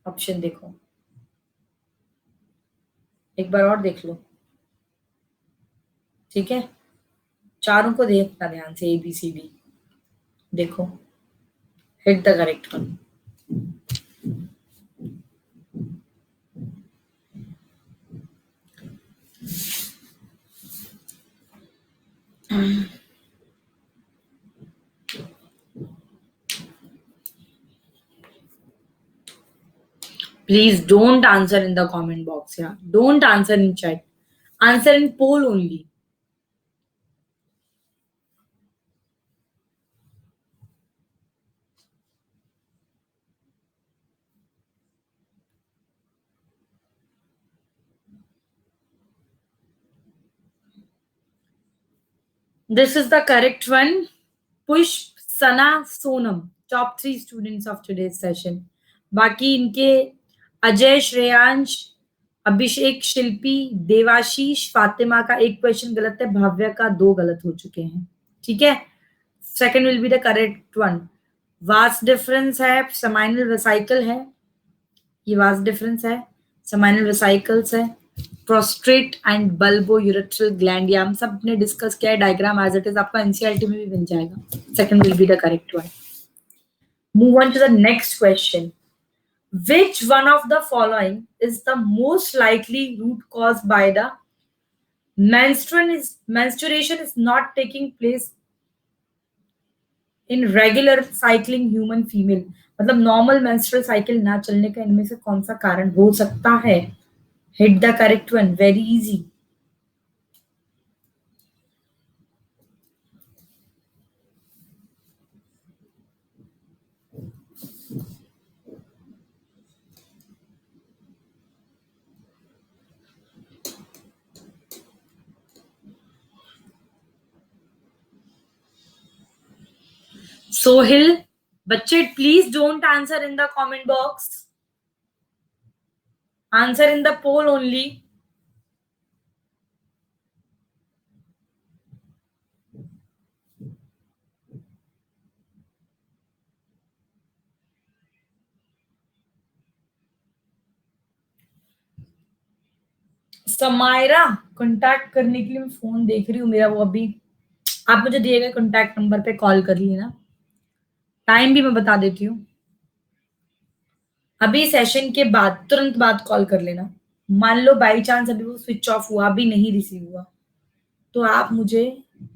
ऑप्शन देखो, एक बार और देख लो, ठीक है. चारों को देखना ध्यान से, ए बी सी डी देखो. Hit the correct one. Please don't answer in the comment box. Yeah, don't answer in chat. Answer in poll only. This is the correct one. Pushp, Sana, Sonam, top 3 students of today's session. बाकी इनके अजय, श्रेयांश, अभिषेक, शिल्पी, देवाशीष, फातिमा का एक question गलत है, भाव्या का 2 गलत हो चुके हैं. ठीक है. Second will be the correct one. Vast difference है, समाइनल वेसाइकल है, ये वास्ट डिफरेंस है, समाइनल वेसाइकल्स है, prostate and bulbourethral gland, ये हम सब ने डिस्कस किया है. डायग्राम एज इट इज आपको एनसीईआरटी में भी बन जाएगा. Second will be the correct one. Move on to the next question. Which one of the following is the most likely root cause by the menstruation is not taking place in regular cycling human female? मतलब normal menstrual cycle ना चलने का इनमें से कौन सा कारण हो सकता है? Hit the correct one. Very easy. Sohil, बच्चे please don't answer in the comment box, answer in the poll only. Samaira, contact करने के लिए मैं फोन देख रही हूँ मेरा, वो अभी आप मुझे दिए गए कांटेक्ट नंबर पे कॉल कर लेना. टाइम भी मैं बता देती हूँ. अभी सेशन के बाद तुरंत बाद कॉल कर लेना. मान लो बाई चांस अभी वो स्विच ऑफ हुआ, अभी नहीं रिसीव हुआ, तो आप मुझे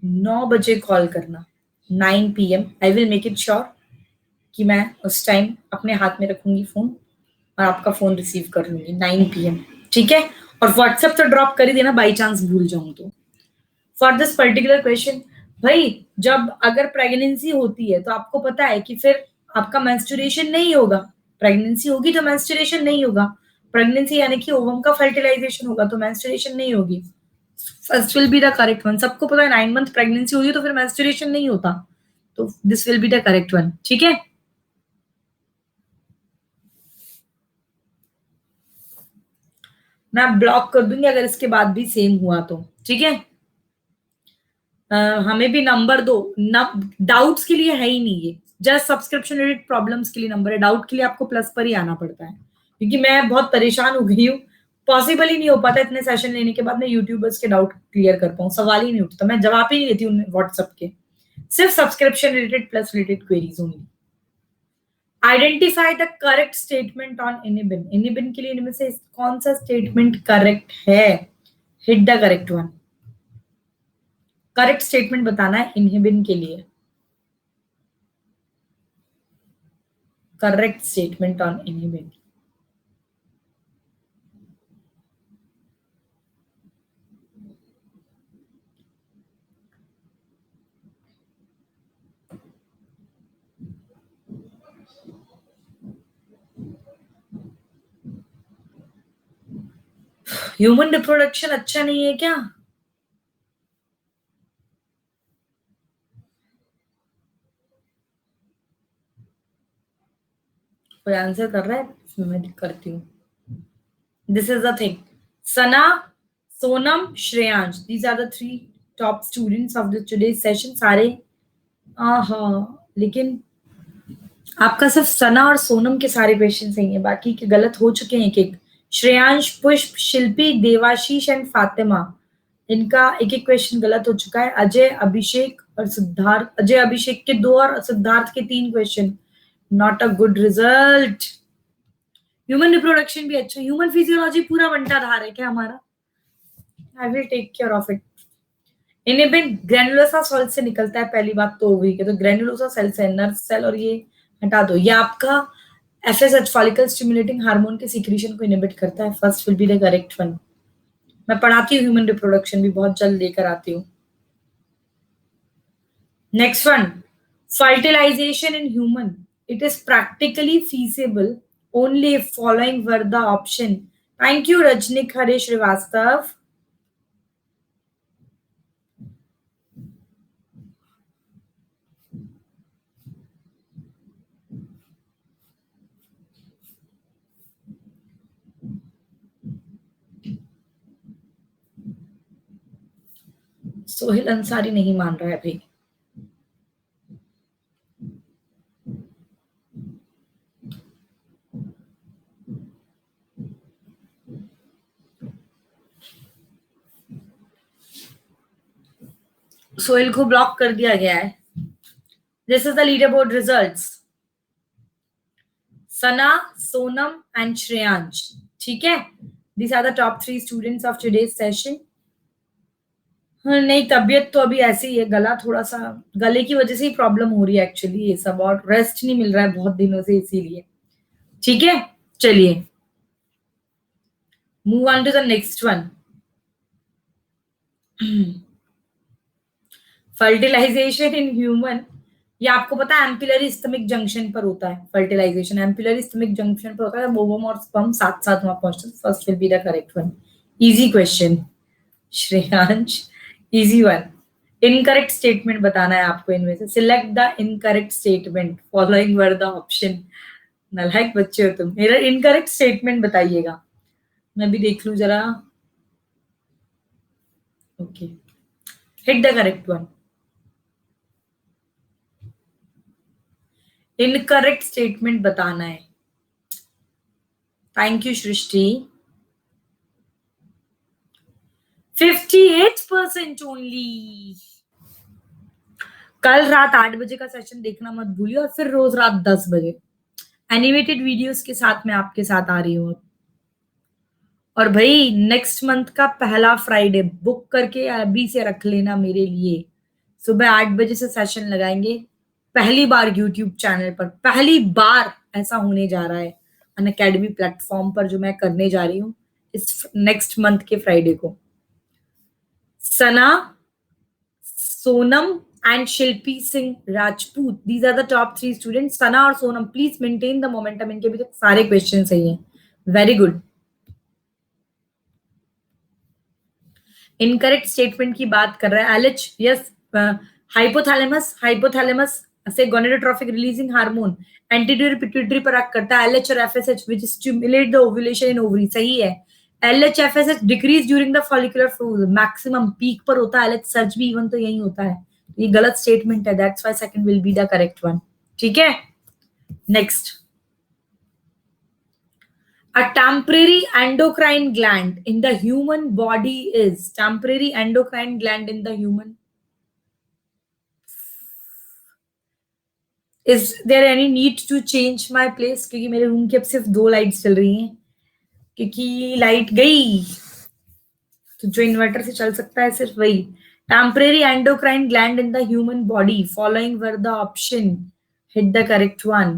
9 बजे कॉल करना. 9 PM I will make it sure कि मैं उस टाइम अपने हाथ में रखूंगी फोन और आपका फोन रिसीव कर लूंगी 9 PM. ठीक है. और व्हाट्सएप तो ड्रॉप कर ही देना बाई चांस भूल जाऊं तो. फॉर दिस पर्टिकुलर क्वेश्चन, भाई जब अगर प्रेगनेंसी होती है तो आपको पता है कि फिर आपका मेंस्ट्रुएशन नहीं होगा. प्रेगनेंसी होगी तो मेंस्ट्रुएशन नहीं होगा. प्रेगनेंसी यानी कि ओवम का फर्टिलाइजेशन होगा तो मेंस्ट्रुएशन नहीं होगी. First will be the correct one. सबको पता है 9 मंथ प्रेगनेंसी होगी तो फिर मेंस्ट्रुएशन नहीं होता, तो this will be the correct one. ठीक है. मैं ब्लॉक कर दूंगी अगर इसके बाद भी सेम हुआ तो. ठीक है. हमें भी नंबर दो. डाउट्स के लिए है ही नहीं ये, जस्ट सब्सक्रिप्शन रिलेटेड प्रॉब्लम्स के लिए नंबर है. डाउट के लिए आपको प्लस पर ही आना पड़ता है, क्योंकि मैं बहुत परेशान हो गई हूँ. पॉसिबल ही नहीं हो पाता इतने सेशन लेने के बाद मैं यूट्यूबर्स के डाउट क्लियर कर पाऊँ. सवाल ही नहीं उठता, मैं जवाब ही नहीं देती हूँ व्हाट्सएप के. सिर्फ subscription related plus related queries only. Identify the correct statement on inhibin. Inhibin के लिए इनमें से कौन सा स्टेटमेंट करेक्ट है? Hit the correct one. Correct statement बताना है इनहिबिन के लिए. Correct statement on inhibin. Human reproduction अच्छा नहीं है क्या? कोई आंसर कर रहा है? इसमें मैं करती हूँ. This is the thing. Sana, Sonam, Shreyansh, these are the 3 top students of the today's session. सारे लेकिन आपका सिर्फ सना और सोनम के सारे क्वेश्चन सही है, बाकी के गलत हो चुके हैं एक एक. श्रेयांश, पुष्प, शिल्पी, देवाशीष एंड फातिमा, इनका एक एक क्वेश्चन गलत हो चुका है. अजय, अभिषेक और सिद्धार्थ, अजय अभिषेक के 2 और सिद्धार्थ के 3 question. Not a good result. Human reproduction भी अच्छा. ह्यूमन फिजियोलॉजी पूरा बंटा धार है क्या हमारा? I will take care of it. Inhibin granulosa cell से निकलता है, पहली बात तो हुई कि तो ग्रेनुलोसा सेल से नर्व सेल, और ये हटा दो. ये आपका एफएसएच फॉलिकल स्टिमुलेटिंग हार्मोन के सीक्रेशन को इनिबिट करता है. First will be the correct one. मैं पढ़ाती हूँ ह्यूमन रिप्रोडक्शन भी, बहुत जल्द लेकर आती हूँ. Next one, fertilisation in human. It is practically feasible only if following were the option. Thank you, Rajnik Hare Srivastav. Sohail Ansari नहीं मान रहा है भाई. सोहेल को ब्लॉक कर दिया गया है. This is the leaderboard results. Sana, Sonam and Shreyansh. ठीक है. These are the top 3 students of today's session. नहीं, तबीयत तो अभी ऐसे ही है. गला थोड़ा सा, गले की वजह से ही प्रॉब्लम हो रही है एक्चुअली. ये सब और रेस्ट नहीं मिल रहा है बहुत दिनों से, इसीलिए. ठीक है. चलिए move on to the next one. Fertilisation in human. ये आपको पता है एम्पिलरी स्टमक जंक्शन पर होता है. फर्टिलाइजेशन एम्पिलरी स्टमक जंक्शन पर होता है. ओवम और स्पर्म साथ साथ वहां पहुंचते हैं. First will be the correct one. Easy question. Shreyansh, easy one. Incorrect statement बताना है आपको इनमें से. Select the incorrect statement following were the option. नालायक बच्चे हो तुम. मेरा इनकरेक्ट स्टेटमेंट बताइएगा. मैं भी देख लूं जरा. Okay, hit the correct one. Incorrect statement बताना है. Thank you Srishti. 58% ओनली. कल रात 8 बजे का सेशन देखना मत भूलिए और फिर रोज रात 10 बजे एनिमेटेड वीडियोस के साथ मैं आपके साथ आ रही हूँ. और भाई नेक्स्ट मंथ का पहला फ्राइडे बुक करके अभी से रख लेना मेरे लिए. सुबह 8 बजे से सेशन लगाएंगे. पहली बार यूट्यूब चैनल पर पहली बार ऐसा होने जा रहा है अन अकेडमी प्लेटफॉर्म पर जो मैं करने जा रही हूँ इस नेक्स्ट मंथ के फ्राइडे को. सना, Sonam and Shilpi Singh Rajput. These are the top 3 students. Sana और Sonam please maintain the momentum. इनके भी तो सारे क्वेश्चन सही हैं. Very good. इनकरेक्ट स्टेटमेंट की बात कर रहा है. LH, yes. हाइपोथैलेमस से गोनेडोट्रोफिक रिलीजिंग हार्मोन एंटीरियर पिट्यूटरी पर एक्ट करता है. एलएच और FSH which stimulate the ovulation in ovary. सही है. LH FSH decrease during the follicular flows. Maximum peak पर होता है. एलएच सर्च भी इवन तो यही होता है. ये गलत स्टेटमेंट है. That's why second will be the correct one. ठीक है. Next. A temporary endocrine gland in the human body is. Temporary endocrine gland in the human. Is there any need to change my place? क्योंकि मेरे room की अब सिर्फ 2 lights चल रही हैं. क्योंकि लाइट गई तो जो इन्वर्टर से चल सकता है सिर्फ वही. Temporary endocrine gland in the human body. Following were the option. Hit the correct one.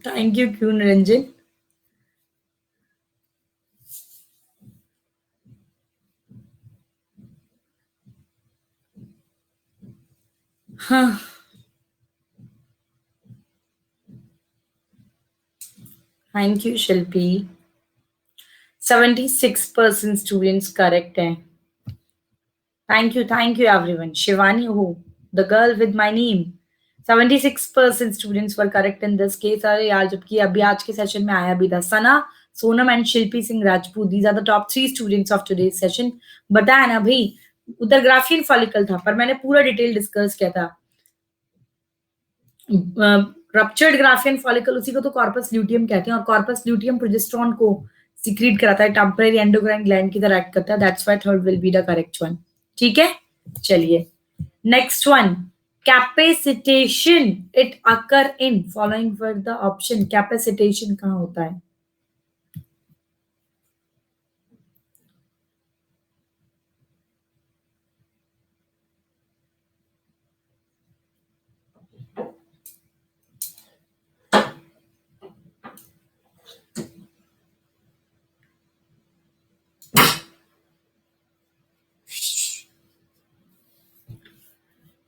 Thank you, Q Niranjan. Huh. Thank you, Shilpi. 76% students correct हैं. Thank you everyone. Shivani Ho, the girl with my name. 76% students were correct in this case. अरे यार, जबकि अभी आज के session में आया भी था. Sana, Sonam and Shilpi Singh Rajput. These are the top 3 students of today's session. बताया ना भाई, उधर ग्राफियन फॉलिकल था पर मैंने पूरा डिटेल डिस्कस किया था. रप्चर्ड ग्राफियन फॉलिकल उसी को तो कॉर्पस ल्यूटियम कहते हैं और कॉर्पस ल्यूटियम प्रोजेस्टेरोन को सीक्रेट कराता है. टेम्परेरी एंडोक्राइन ग्लैंड की तरह एक्ट करता है. That's why third will be the correct one. ठीक है. चलिए next one. Capacitation it occur in following for the option. Capacitation कहाँ होता है?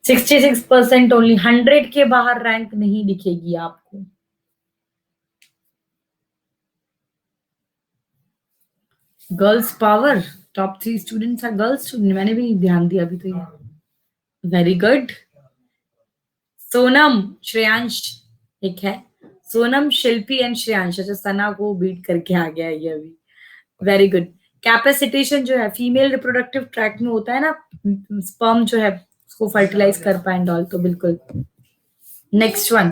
%66 ओनली. 100 के बाहर रैंक नहीं दिखेगी आपको. Girls power. Top 3 students are girls student. मैंने भी ध्यान दिया अभी तो. ये वेरी गुड. सोनम, श्रेयांश एक है. सोनम, शिल्पी एंड श्रेयांश. अच्छा, सना को बीट करके आ गया ये अभी. Very good. कैपेसिटेशन जो है फीमेल रिप्रोडक्टिव ट्रैक्ट में होता है ना. स्पर्म जो है उसको फर्टिलाइज कर पाए एंड ऑल. तो बिल्कुल. Next one.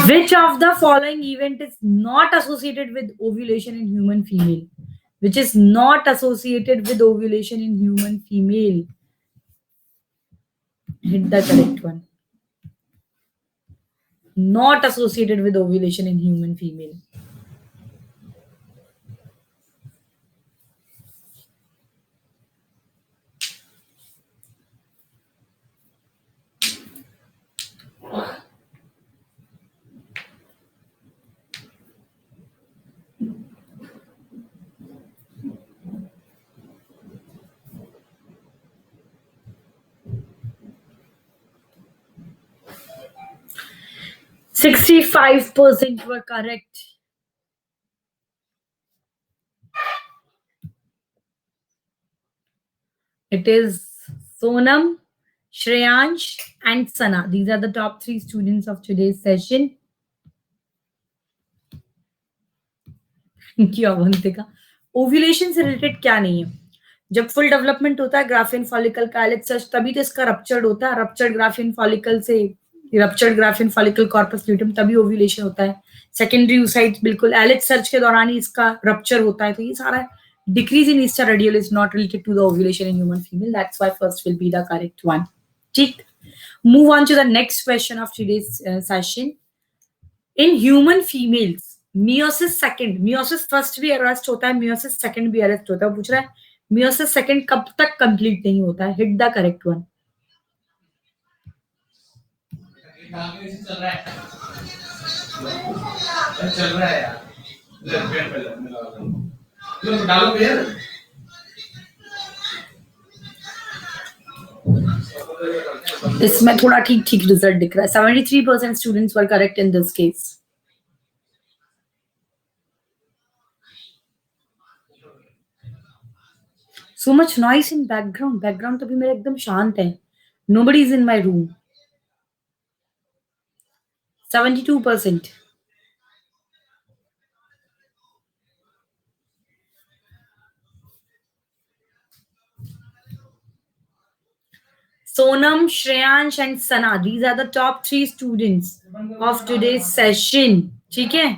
Which of the following event is not associated with ovulation in human female? Which is not associated with ovulation in human female? Hit the correct one. Not associated with ovulation in human female. 65% were correct. It is Sonam, Shreyansh, and Sana. These are the top 3 students of today's session. क्या Avantika, ovulation से related क्या नहीं है? जब full development होता है Graafian follicle का एलिक्सस, तभी तो इसका रप्चर्ड होता है. रप्चर्ड ग्राफियन फॉलिकल से, ruptured Graafian follicle corpus luteum, तभी ओव्यूलेशन होता है. सेकेंडरी oocyte बिल्कुल एलिक्स सर्च के दौरान ही इसका रप्चर होता है. तो ये सारा decrease in estradiol is not related to the ovulation in human female. That's why first will be the correct one. ठीक, move on to the next question of today's session. In human females meiosis second, meiosis first भी arrest होता है, meiosis second भी arrest होता है. पूछ रहा है मियोसिस सेकंड कब तक कंप्लीट नहीं होता है? Hit the correct one. चल रहा है यार, डालो पेयर. इसमें थोड़ा ठीक ठीक रिजल्ट दिख रहा है. 73% students were correct in this case. So much noise in background. Background तो भी मेरा एकदम शांत है. Nobody is in my room. 72%. Sonam, Shreyansh and Sana. These are the top 3 students of today's session. ठीक है?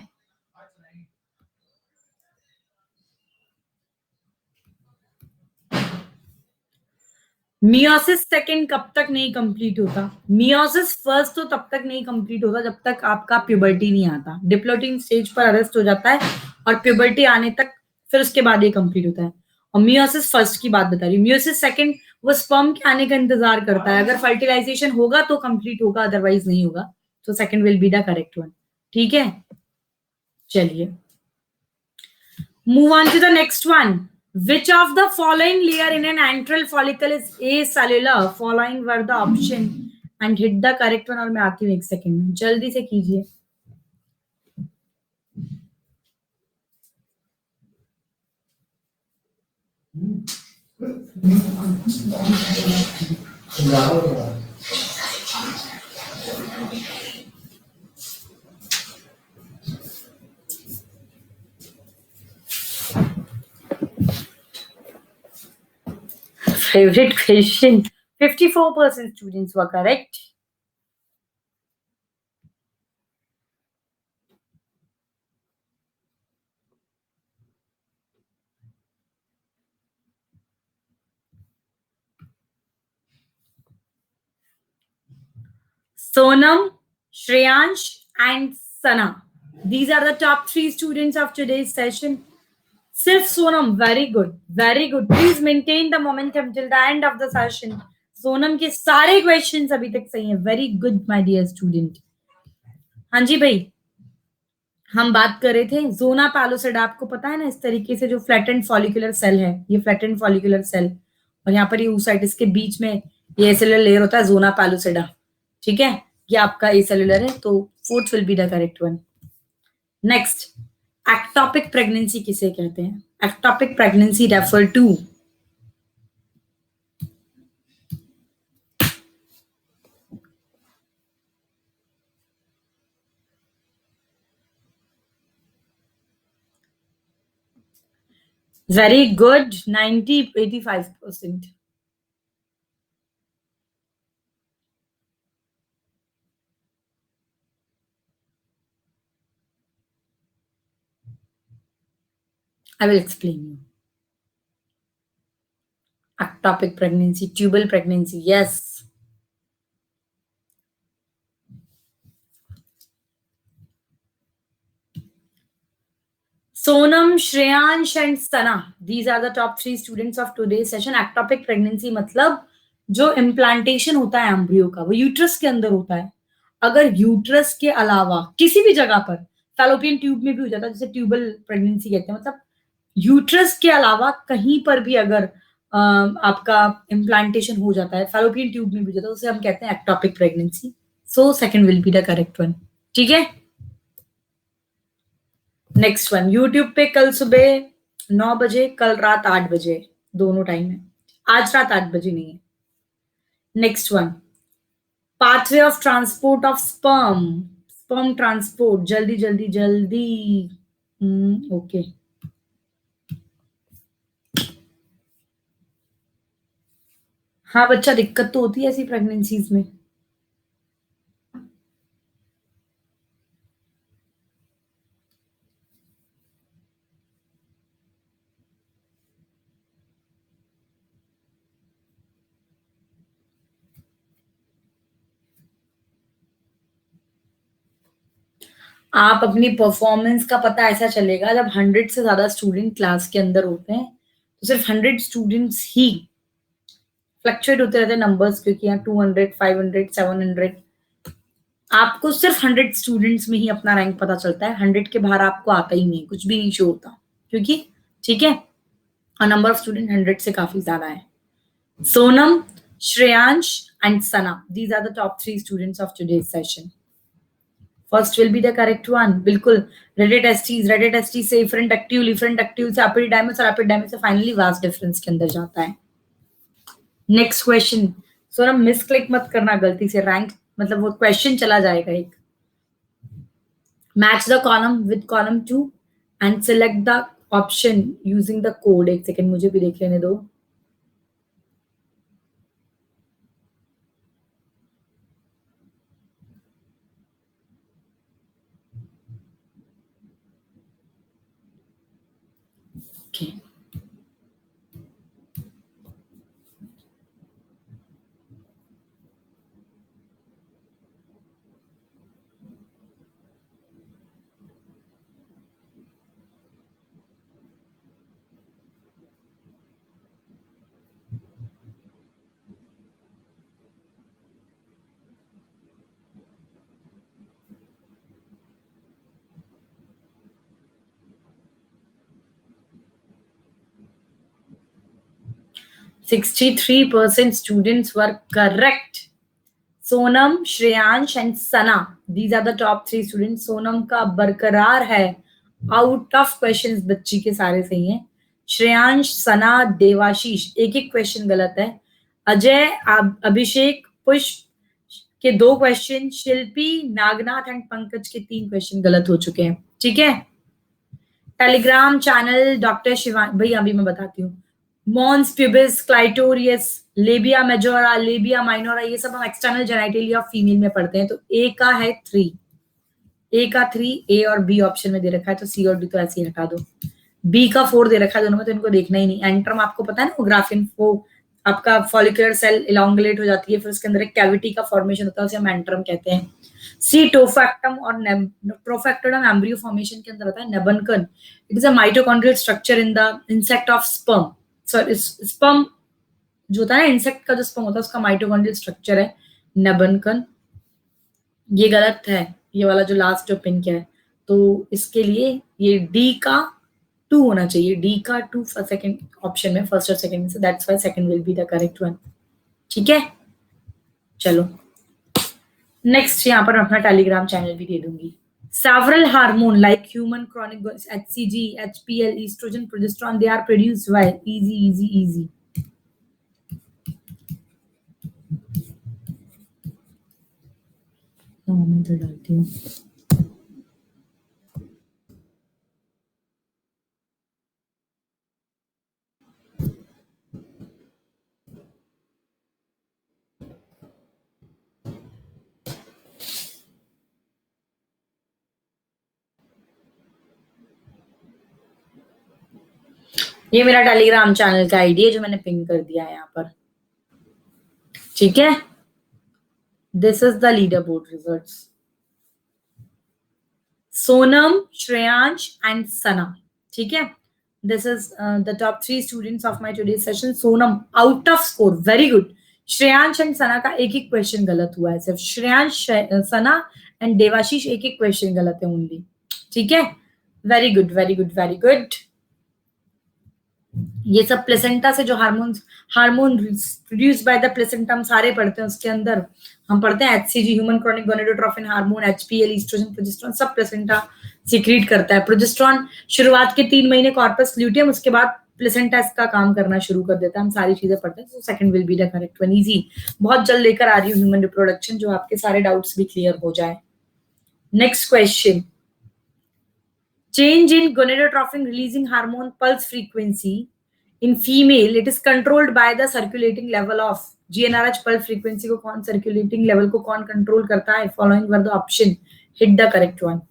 मियोसिस सेकंड कब तक नहीं कंप्लीट होता? मियोसिस फर्स्ट तो तब तक नहीं कंप्लीट होता जब तक आपका प्यूबर्टी नहीं आता. डिप्लोटिंग स्टेज पर अरेस्ट हो जाता है और प्यूबर्टी आने तक, फिर उसके बाद ये कंप्लीट होता है. और मियोसिस फर्स्ट की बात बता रही हूँ. मियोसिस सेकंड वो स्पर्म के आने का इंतजार करता है. अगर फर्टिलाइजेशन होगा तो कंप्लीट होगा, अदरवाइज नहीं होगा. तो second will be the correct one. ठीक है, चलिए move on to the next one. Which of the following layer in an antral follicle is acellular? Following were the option and hit the correct one. और मैं आती हूँ 1 second में, जल्दी से कीजिए. Favorite question. 54% students were correct. Sonam, Shreyansh and Sana. These are the top 3 students of today's session. सिर्फ Sonam, very good very good. Please maintain the momentum till the end of the session. Sonam के सारे questions अभी तक सही हैं. Very good my dear student. हाँ जी भाई, हम बात कर रहे थे जोना पैलोसिडा. आपको पता है ना, इस तरीके से जो फ्लैटेंड फॉलिकुलर सेल है, ये फ्लैटेंड फॉलिकुलर सेल, और यहाँ पर ये oocyte, इसके बीच में ये एसेलुलर लेयर होता है, जोना पैलोसिडा. ठीक है, ये आपका एसेलुलर है. तो fourth will be the correct one. Next, ectopic pregnancy किसे कहते हैं? Ectopic pregnancy refer to very good 85%. I will explain you. Ectopic pregnancy, tubal pregnancy, yes. Sonam, Shreyansh and Sana. These are the top 3 students of today's session. Ectopic pregnancy मतलब जो implantation होता है embryo का, वो uterus के अंदर होता है. अगर यूट्रस के अलावा किसी भी जगह पर, फैलोपियन ट्यूब में भी हो जाता है, जैसे ट्यूबल प्रेगनेंसी कहते हैं. मतलब यूट्रस के अलावा कहीं पर भी अगर आपका इम्प्लांटेशन हो जाता है, फैलोपियन ट्यूब में भी हो जाता है, उसे हम कहते हैं ectopic pregnancy. So second will be the correct one. ठीक है। नेक्स्ट वन, यूट्यूब पे कल सुबह 9 बजे, कल रात 8 बजे, दोनों टाइम है, आज रात 8 बजे नहीं है। Next one, pathway of transport of sperm, sperm transport, जल्दी जल्दी जल्दी। ओके। हाँ बच्चा, दिक्कत तो होती है ऐसी प्रेगनेंसीज में। आप अपनी परफॉर्मेंस का पता ऐसा चलेगा जब 100 से ज्यादा स्टूडेंट क्लास के अंदर होते हैं, तो सिर्फ 100 स्टूडेंट्स ही फ्लक्चुएट होते रहते हैं नंबर्स, क्योंकि यहाँ 200, 500, 700, आपको सिर्फ 100 स्टूडेंट्स में ही अपना रैंक पता चलता है। 100 के बाहर आपको आता ही नहीं, कुछ भी नहीं शो होता, क्योंकि ठीक है, और नंबर ऑफ स्टूडेंट 100 से काफी ज्यादा है। Sonam, Shreyansh and Sana, these are the top 3 students of today's session. First will be the correct one, बिल्कुल। रेडिट एस्टीज से इफरेंट एक्टिव, इफरेंट एक्टिव से एपिडिडाइमस, और एपिडिडाइमस से फाइनली वास्ट डिफरेंस के अंदर जाता है। Next question, Sonam miss click मत करना गलती से, रैंक मतलब वो क्वेश्चन चला जाएगा एक। Match the column with column 2 and select the option using the code. एक सेकेंड, मुझे भी देख लेने दो। Okay. %63 students were correct. Sonam, Shreyansh and Sana, these are the top 3 student. Sonam का बरकरार है, आउट ऑफ क्वेश्चंस बच्ची के सारे सही हैं। श्रेयांश, सना, देवाशीष एक एक क्वेश्चन गलत है। अजय, अभिषेक, पुष्प के 2 question, Shilpi, Nagnath and Pankaj के 3 क्वेश्चन गलत हो चुके हैं। ठीक है। टेलीग्राम चैनल डॉक्टर शिवानी, भाई अभी मैं बताती हूँ। Mons, pubis, clitoris, labia majora, labia minora, ये सब हम एक्सटर्नल जेनिटलिया ऑफ फीमेल में पढ़ते हैं। तो ए का है 3, ए का 3, ए और बी ऑप्शन में दे रखा है, तो सी और डी तो ऐसे ही हटा दो। बी का 4 दे रखा है दोनों में, तो इनको देखना ही नहीं। एंट्रम आपको पता है ना, वो ग्राफिन, वो आपका फॉलिकुलर सेल इलांगुलेट हो जाती है, फिर उसके अंदर एक कैविटी का फॉर्मेशन होता है, उसे हम एंट्रम कहते हैं। सी टोफैक्टम और प्रोफैक्टोडम एम्ब्रियो फॉर्मेशन के अंदर होता है nebenkern. It is a mitochondrial structure in the insect of sperm. Sorry, sperm जो होता है ना, इंसेक्ट का जो स्पर्म होता है, उसका माइटोकॉन्ड्रियल स्ट्रक्चर है नेबनकन। ये गलत है, ये वाला जो लास्ट जो पिन किया है, तो इसके लिए ये डी का 2 होना चाहिए। डी का 2 सेकंड ऑप्शन में, फर्स्ट और सेकंड में से, that's why second will be the correct one. ठीक है, चलो नेक्स्ट। यहाँ पर मैं अपना टेलीग्राम चैनल भी दे दूंगी। Several hormone like human chronic HCG, HPL, estrogen, progesterone, they are produced by easy, easy, easy. मैं तो डालती हूँ। ये मेरा टेलीग्राम चैनल का आईडी है जो मैंने पिन कर दिया है यहाँ पर। ठीक है, this is the leaderboard results. Sonam, Shreyansh and Sana. ठीक है, this is the top 3 students of my today session. Sonam out of score, very good. Shreyansh and Sana का एक एक क्वेश्चन गलत हुआ है, सिर्फ श्रेयांश, सना एंड देवाशीष एक एक क्वेश्चन गलत है ओनली। ठीक है, very good, very good, very good. ये सब प्लेसेंटा से जो hormone produce by the placenta हम सारे पढ़ते हैं, उसके अंदर हम पढ़ते हैं HCG, human chronic gonadotropin hormone, HPL, oestrogen, progesterone, सब प्लेसेंटा सीक्रेट करता है। प्रोजेस्टेरोन शुरुआत के 3 महीने कॉर्पस ल्यूटियम, उसके बाद प्लेसेंटा इसका काम करना शुरू कर देता है। हम सारी चीजें पढ़ते हैं, तो second will be the correct one. Easy, बहुत जल्द लेकर आ रही हूँ ह्यूमन रिप्रोडक्शन, जो आपके सारे डाउट्स भी क्लियर हो जाए। Next question, change in gonadotrophin releasing hormone pulse frequency in female, it is controlled by the circulating level of GnRH pulse frequency को कौन circulating level को कौन control करता है? Following were the option, hit the correct one.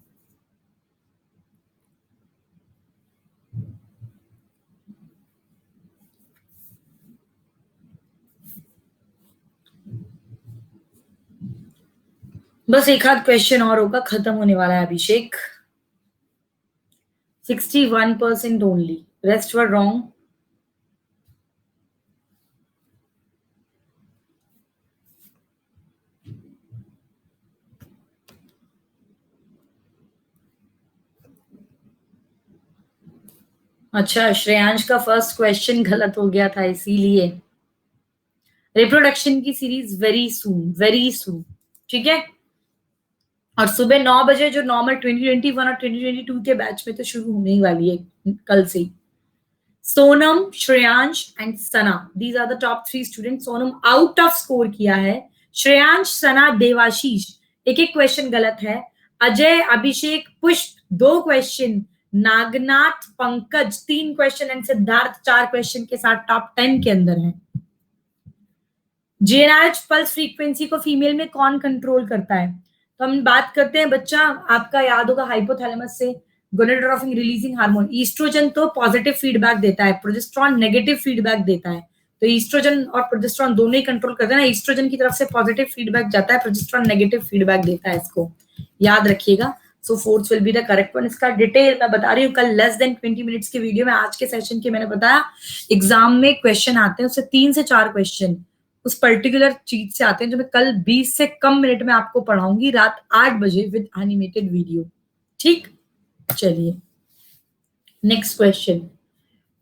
बस एक आध question और होगा, खत्म होने वाला है अभिषेक। 61% only, rest were wrong. अच्छा, श्रेयांश का फर्स्ट क्वेश्चन गलत हो गया था, इसीलिए रिप्रोडक्शन की सीरीज वेरी सून, ठीक है। और सुबह 9 बजे जो नॉर्मल 2021 और 2022 के बैच में तो शुरू होने ही वाली है कल से। Sonam, Shreyansh and Sana, these are the top 3 student. Sonam out of score किया है, श्रेयांश, सना, देवाशीष एक एक क्वेश्चन गलत है, Ajay, Abhishek, Pushp 2 question, Nagnath, Pankaj 3 question and Siddharth 4 question के साथ टॉप 10 के अंदर है। जीएनआरएच पल्स फ्रीक्वेंसी को फीमेल में कौन कंट्रोल करता है? तो हम बात करते हैं बच्चा, आपका याद होगा हाइपोथैलेमस से गोनेडोट्रोफिन रिलीजिंग हार्मोन। ईस्ट्रोजन तो पॉजिटिव फीडबैक देता है, प्रोजेस्टेरोन नेगेटिव फीडबैक देता है। तो ईस्ट्रोजन और प्रोजेस्टेरोन दोनों ही कंट्रोल करते हैं ना। ईस्ट्रोजन की तरफ से पॉजिटिव फीडबैक जाता है, प्रोजेस्टेरोन नेगेटिव फीडबैक देता है, इसको याद रखिएगा। So fourth will be the correct one. इसका डिटेल मैं बता रही हूँ, कल लेस देन 20 मिनट्स के वीडियो में, आज के सेशन के मैंने बताया एग्जाम में क्वेश्चन आते हैं, उससे 3 से 4 क्वेश्चन उस पर्टिकुलर चीज से आते हैं, जो मैं कल 20 से कम मिनट में आपको पढ़ाऊंगी रात 8 बजे विद एनिमेटेड वीडियो, ठीक। चलिए next question,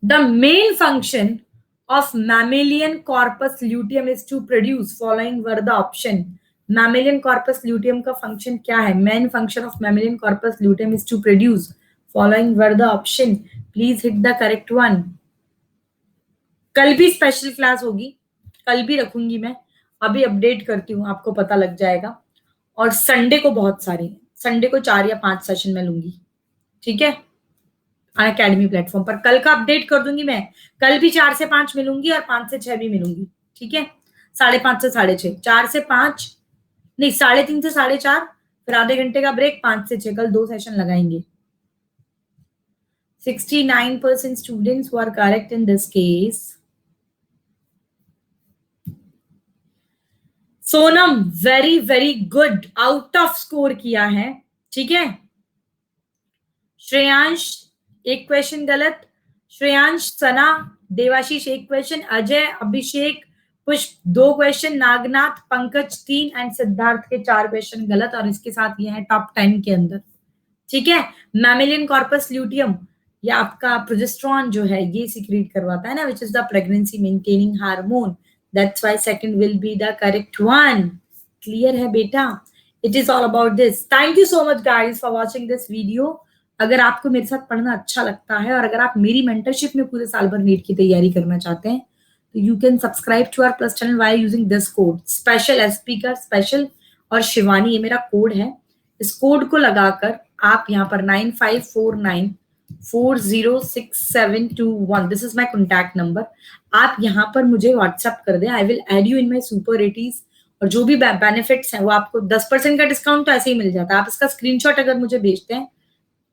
the main function of mammalian corpus luteum is to produce, following were the option. Mammalian corpus luteum का फंक्शन क्या है? Main function of mammalian corpus luteum is to produce, following were the option, please hit the correct one. कल भी special class होगी, कल भी रखूंगी मैं, अभी अपडेट करती हूँ, आपको पता लग जाएगा। और संडे को बहुत सारे, संडे को 4 या 5 सेशन में लूंगी, ठीक है, अनअकैडमी प्लेटफॉर्म पर। कल का अपडेट कर दूंगी मैं, कल भी 4 से 5 मिलूंगी और 5 से 6 भी मिलूंगी, ठीक है। 5:30 से 6:30, 4 से 5 नहीं, 3:30 से 4:30, फिर आधे घंटे का ब्रेक, 5 से 6, कल 2 सेशन लगाएंगे। 69% students who are correct in this case. Sonam very very good, out of score किया है, ठीक है। श्रेयांश 1 क्वेश्चन गलत, Shreyansh, Sana, Devashish 1 question, Ajay, Abhishek, Pushp 2 question, Nagnath, Pankaj 3 and Siddharth के 4 क्वेश्चन गलत। और इसके साथ ये है टॉप 10 के अंदर, ठीक है। मैमेलियन कॉर्पस ल्यूटियम, ये आपका प्रोजेस्टेरोन जो है ये सीक्रेट करवाता है ना, which is the pregnancy maintaining hormone. That's why second will be the correct one. Clear है बेटा? It is all about this. Thank you so much guys for watching this video. अगर आपको मेरे साथ पढ़ना अच्छा लगता है और अगर आप मेरी मेंटरशिप में पूरे साल भर नीट की तैयारी करना चाहते हैं, तो you can subscribe to our plus channel by using this code. Special SP का special और शिवानी, ये मेरा कोड है। इस कोड को लगाकर आप यहाँ पर 9549406721, this is my contact number, आप यहाँ पर मुझे व्हाट्सएप कर दें। I will add you in my super 80s, और जो भी बेनिफिट्स हैं वो आपको 10% का डिस्काउंट तो ऐसे ही मिल जाता है। आप इसका स्क्रीनशॉट अगर मुझे भेजते हैं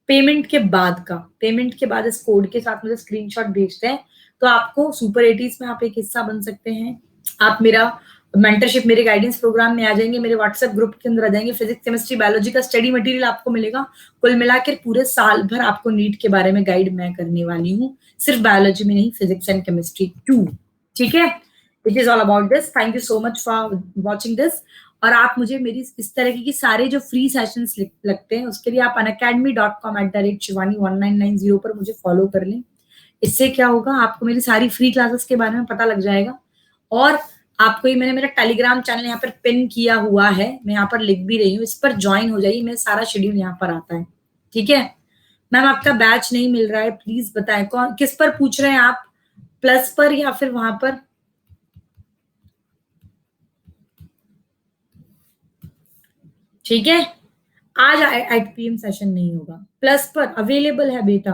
पेमेंट के बाद का, पेमेंट के बाद इस कोड के साथ मुझे स्क्रीनशॉट भेजते हैं, तो आपको सुपर 80s में आप एक हिस्सा बन सकते हैं। आप मेरा मेंटरशिप, मेरे गाइडेंस प्रोग्राम में आ जाएंगे, मेरे व्हाट्सएप ग्रुप के अंदर आ जाएंगे। फिजिक्स, केमिस्ट्री, बायोलॉजी का स्टडी मटेरियल आपको मिलेगा। कुल मिलाकर पूरे साल भर आपको नीट के बारे में गाइड मैं करने वाली हूँ, सिर्फ बायोलॉजी में नहीं, फिजिक्स एंड केमिस्ट्री टू, ठीक है। It is all about this. Thank you so much for watching this. और आप मुझे मेरी इस तरह की सारे जो फ्री सेशंस लगते हैं उसके लिए आप unacademy.com @shivani1990 पर मुझे फॉलो कर लें। इससे क्या होगा, आपको मेरी सारी फ्री क्लासेस के बारे में पता लग जाएगा। और आपको ये मैंने मेरा टेलीग्राम चैनल यहाँ पर पिन किया हुआ है, मैं यहाँ पर लिख भी रही हूँ, इस पर ज्वाइन हो जाइए, मेरा सारा शेड्यूल यहाँ पर आता है। ठीक है मैम, आपका बैच नहीं मिल रहा है, प्लीज बताएं कौन किस पर पूछ रहे हैं आप, प्लस पर या फिर वहां पर? ठीक है, आज 8 PM सेशन नहीं होगा, प्लस पर अवेलेबल है बेटा।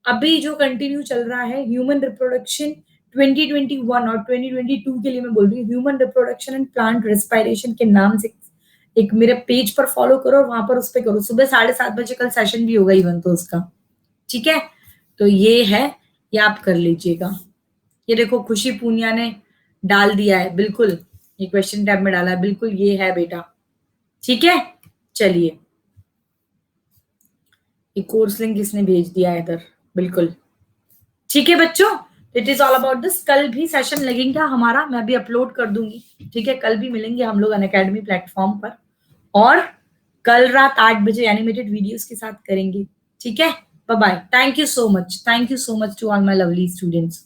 अभी जो कंटिन्यू चल रहा है ह्यूमन रिप्रोडक्शन 2021 और 2022 के लिए मैं बोल रही हूँ, human reproduction and plant respiration के नाम से एक मेरे पेज पर फॉलो करो और वहां पर उस पर करो। सुबह 7:30 बजे कल सेशन भी होगा इवन तो उसका। ठीक है, तो ये है, ये आप कर लीजिएगा। ये देखो खुशी पूनिया ने डाल दिया है, बिल्कुल ये क्वेश्चन टैब में डाला है, बिल्कुल ये है बेटा। ठीक है, चलिए ये कोर्स लिंक इसने भेज दिया है इधर, बिल्कुल ठीक है बच्चों। It is all about this. कल भी सेशन लगेगा हमारा, मैं भी अपलोड कर दूंगी। ठीक है, कल भी मिलेंगे हम लोग अनअकैडमी प्लेटफॉर्म पर, और कल रात 8 बजे एनिमेटेड वीडियोस के साथ करेंगे। ठीक है, bye bye, thank you so much, thank you so much to all my lovely students.